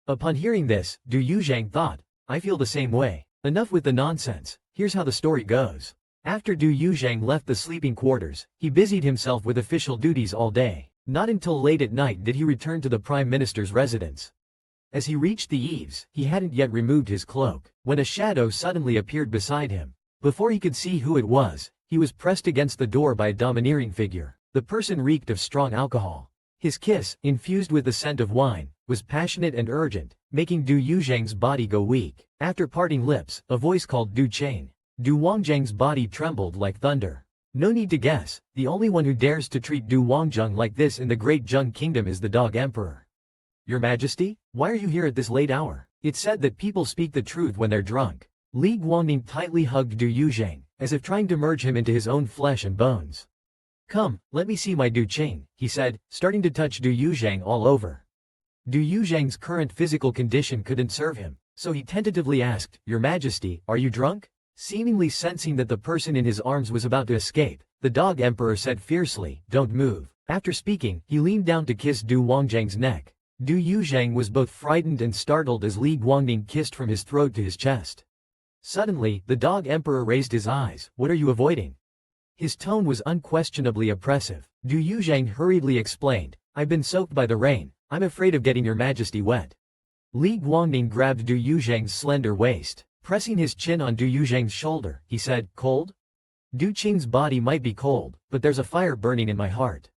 Upon hearing this, Du Yuzhang thought, I feel the same way. Enough with the nonsense, here's how the story goes. After Du Yuzhang left the sleeping quarters, he busied himself with official duties all day. Not until late at night did he return to the prime minister's residence. As he reached the eaves, he hadn't yet removed his cloak, when a shadow suddenly appeared beside him. Before he could see who it was, he was pressed against the door by a domineering figure. The person reeked of strong alcohol. His kiss, infused with the scent of wine, was passionate and urgent, making Du Yuzhang's body go weak. After parting lips, a voice called Du Chang. Du Wangzhang's body trembled like thunder. No need to guess, the only one who dares to treat Du Wangzhang like this in the great Zheng kingdom is the dog emperor. Your Majesty, why are you here at this late hour? It's said that people speak the truth when they're drunk. Li Guangning tightly hugged Du Yuzhang, as if trying to merge him into his own flesh and bones. Come, let me see my Du Chang, he said, starting to touch Du Yuzhang all over. Du Yuzhang's current physical condition couldn't serve him, so he tentatively asked, Your Majesty, are you drunk? Seemingly sensing that the person in his arms was about to escape, the dog emperor said fiercely, Don't move. After speaking, he leaned down to kiss Du Wangzhang's neck. Du Yuzhang was both frightened and startled as Li Guangning kissed from his throat to his chest. Suddenly, the dog emperor raised his eyes, What are you avoiding? His tone was unquestionably oppressive. Du Yuzhang hurriedly explained, I've been soaked by the rain, I'm afraid of getting your Majesty wet. Li Guangning grabbed Du Yuzhang's slender waist. Pressing his chin on Du Yuzhang's shoulder, he said, Cold? Du Qing's body might be cold, but there's a fire burning in my heart.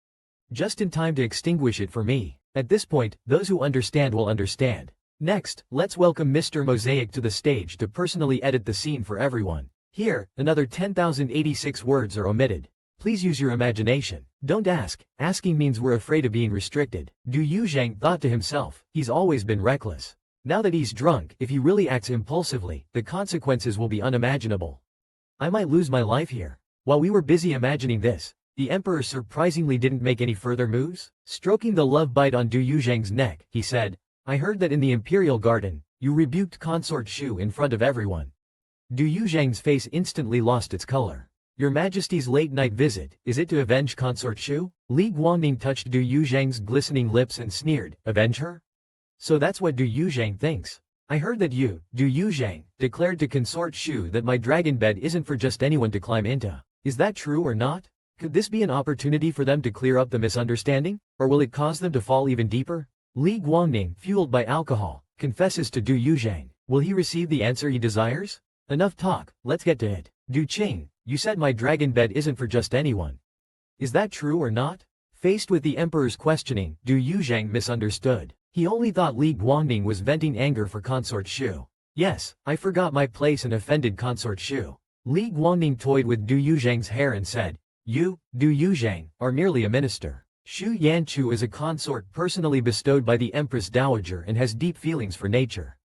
Just in time to extinguish it for me. At this point, those who understand will understand. Next, let's welcome Mr. Mosaic to the stage to personally edit the scene for everyone. Here, another 10,086 words are omitted. Please use your imagination. Don't ask. Asking means we're afraid of being restricted. Du Yuzhang thought to himself, he's always been reckless. Now that he's drunk, if he really acts impulsively, the consequences will be unimaginable. I might lose my life here. While we were busy imagining this, the emperor surprisingly didn't make any further moves. Stroking the love bite on Du Yuzhang's neck, he said, I heard that in the imperial garden, you rebuked consort Shu in front of everyone. Du Yuzhang's face instantly lost its color. Your Majesty's late-night visit, is it to avenge consort Shu? Li Guangning touched Du Yuzhang's glistening lips and sneered, avenge her? So that's what Du Yuzhang thinks. I heard that you, Du Yuzhang, declared to consort Shu that my dragon bed isn't for just anyone to climb into. Is that true or not? Could this be an opportunity for them to clear up the misunderstanding, or will it cause them to fall even deeper? Li Guangning, fueled by alcohol, confesses to Du Yuzhang. Will he receive the answer he desires? Enough talk, let's get to it. Du Qing, you said my dragon bed isn't for just anyone. Is that true or not? Faced with the emperor's questioning, Du Yuzhang misunderstood. He only thought Li Guangning was venting anger for consort Shu. Yes, I forgot my place and offended consort Shu. Li Guangning toyed with Du Yuzhang's hair and said, You, Du Yuzhang, are merely a minister. Xu Yanchu is a consort personally bestowed by the Empress Dowager and has deep feelings for nature.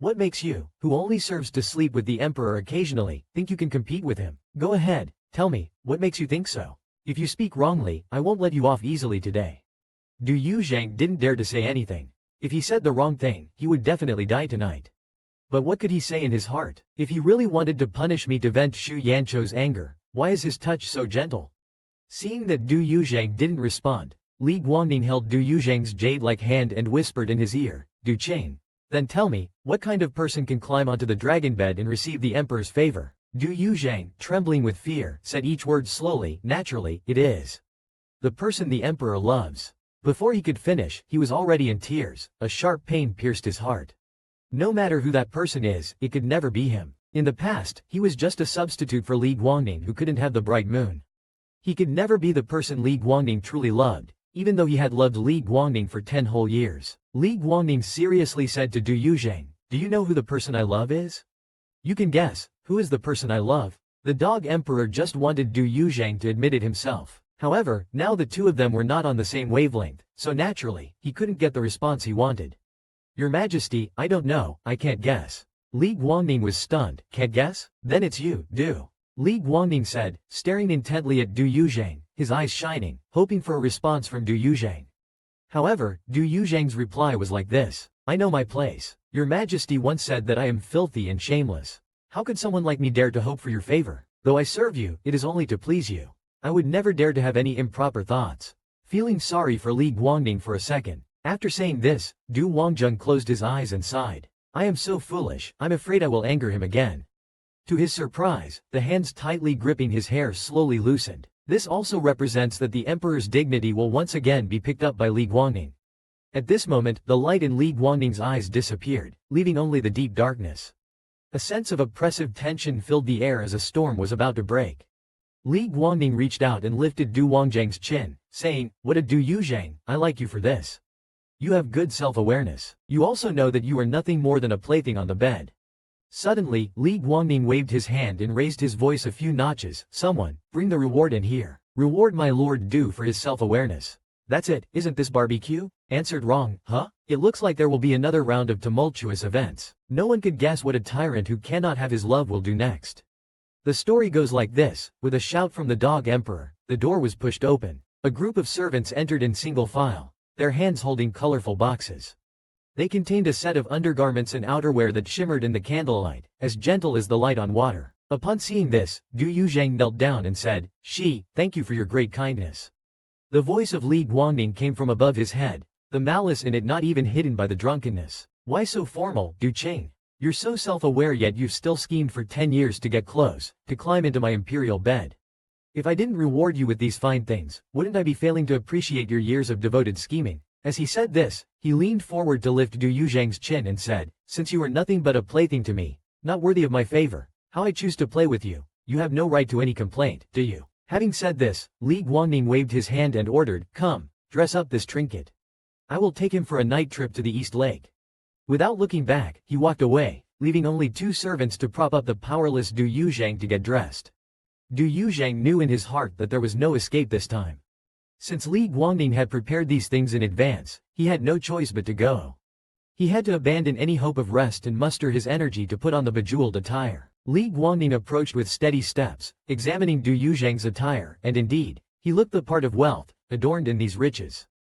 What makes you, who only serves to sleep with the emperor occasionally, think you can compete with him? Go ahead, tell me, what makes you think so? If you speak wrongly, I won't let you off easily today. Du Yuzhang didn't dare to say anything. If he said the wrong thing, he would definitely die tonight. But what could he say in his heart? If he really wanted to punish me to vent Xu Yancho's anger, why is his touch so gentle? Seeing that Du Yuzhang didn't respond, Li Guangning held Du Yuzhang's jade-like hand and whispered in his ear, Du Qing. Then tell me, what kind of person can climb onto the dragon bed and receive the emperor's favor? Du Yuzhang, trembling with fear, said each word slowly, naturally, it is the person the emperor loves. Before he could finish, he was already in tears. A sharp pain pierced his heart. No matter who that person is, it could never be him. In the past, he was just a substitute for Li Guangning who couldn't have the bright moon. He could never be the person Li Guangning truly loved, even though he had loved Li Guangning for 10 whole years. Li Guangning seriously said to Du Yuzhang, Do you know who the person I love is? You can guess, who is the person I love? The dog emperor just wanted Du Yuzhang to admit it himself. However, now the two of them were not on the same wavelength, so naturally, he couldn't get the response he wanted. Your Majesty, I don't know, I can't guess. Li Guangning was stunned. Can't guess? Then it's you, Du. Li Guangning said, staring intently at Du Yuzhang, his eyes shining, hoping for a response from Du Yuzhang. However, Du Yuzhang's reply was like this. I know my place. Your Majesty once said that I am filthy and shameless. How could someone like me dare to hope for your favor? Though I serve you, it is only to please you. I would never dare to have any improper thoughts. Feeling sorry for Li Guangning for a second, after saying this, Du Wangjun closed his eyes and sighed. I am so foolish, I'm afraid I will anger him again. To his surprise, the hands tightly gripping his hair slowly loosened. This also represents that the emperor's dignity will once again be picked up by Li Guangning. At this moment, the light in Li Guangning's eyes disappeared, leaving only the deep darkness. A sense of oppressive tension filled the air as a storm was about to break. Li Guangning reached out and lifted Du Wangjang's chin, saying, What a Du Yuzhang, I like you for this. You have good self-awareness. You also know that you are nothing more than a plaything on the bed. Suddenly, Li Guangning waved his hand and raised his voice a few notches. Someone, bring the reward in here. Reward my Lord Du for his self-awareness. That's it, isn't this barbecue? Answered wrong, huh? It looks like there will be another round of tumultuous events. No one could guess what a tyrant who cannot have his love will do next. The story goes like this. With a shout from the dog emperor, the door was pushed open. A group of servants entered in single file, their hands holding colorful boxes. They contained a set of undergarments and outerwear that shimmered in the candlelight, as gentle as the light on water. Upon seeing this, Du Yuzhang knelt down and said, Thank you for your great kindness. The voice of Li Guangning came from above his head, the malice in it not even hidden by the drunkenness. Why so formal, Du Qing? You're so self-aware yet you've still schemed for 10 years to get close, to climb into my imperial bed. If I didn't reward you with these fine things, wouldn't I be failing to appreciate your years of devoted scheming? As he said this, he leaned forward to lift Du Yuzhang's chin and said, Since you are nothing but a plaything to me, not worthy of my favor, how I choose to play with you, you have no right to any complaint, do you? Having said this, Li Guangning waved his hand and ordered, Come, dress up this trinket. I will take him for a night trip to the East Lake. Without looking back, he walked away, leaving only 2 servants to prop up the powerless Du Yuzhang to get dressed. Du Yuzhang knew in his heart that there was no escape this time. Since Li Guangning had prepared these things in advance, he had no choice but to go. He had to abandon any hope of rest and muster his energy to put on the bejeweled attire. Li Guangning approached with steady steps, examining Du Yuzhang's attire, and indeed, he looked the part of wealth, adorned in these riches.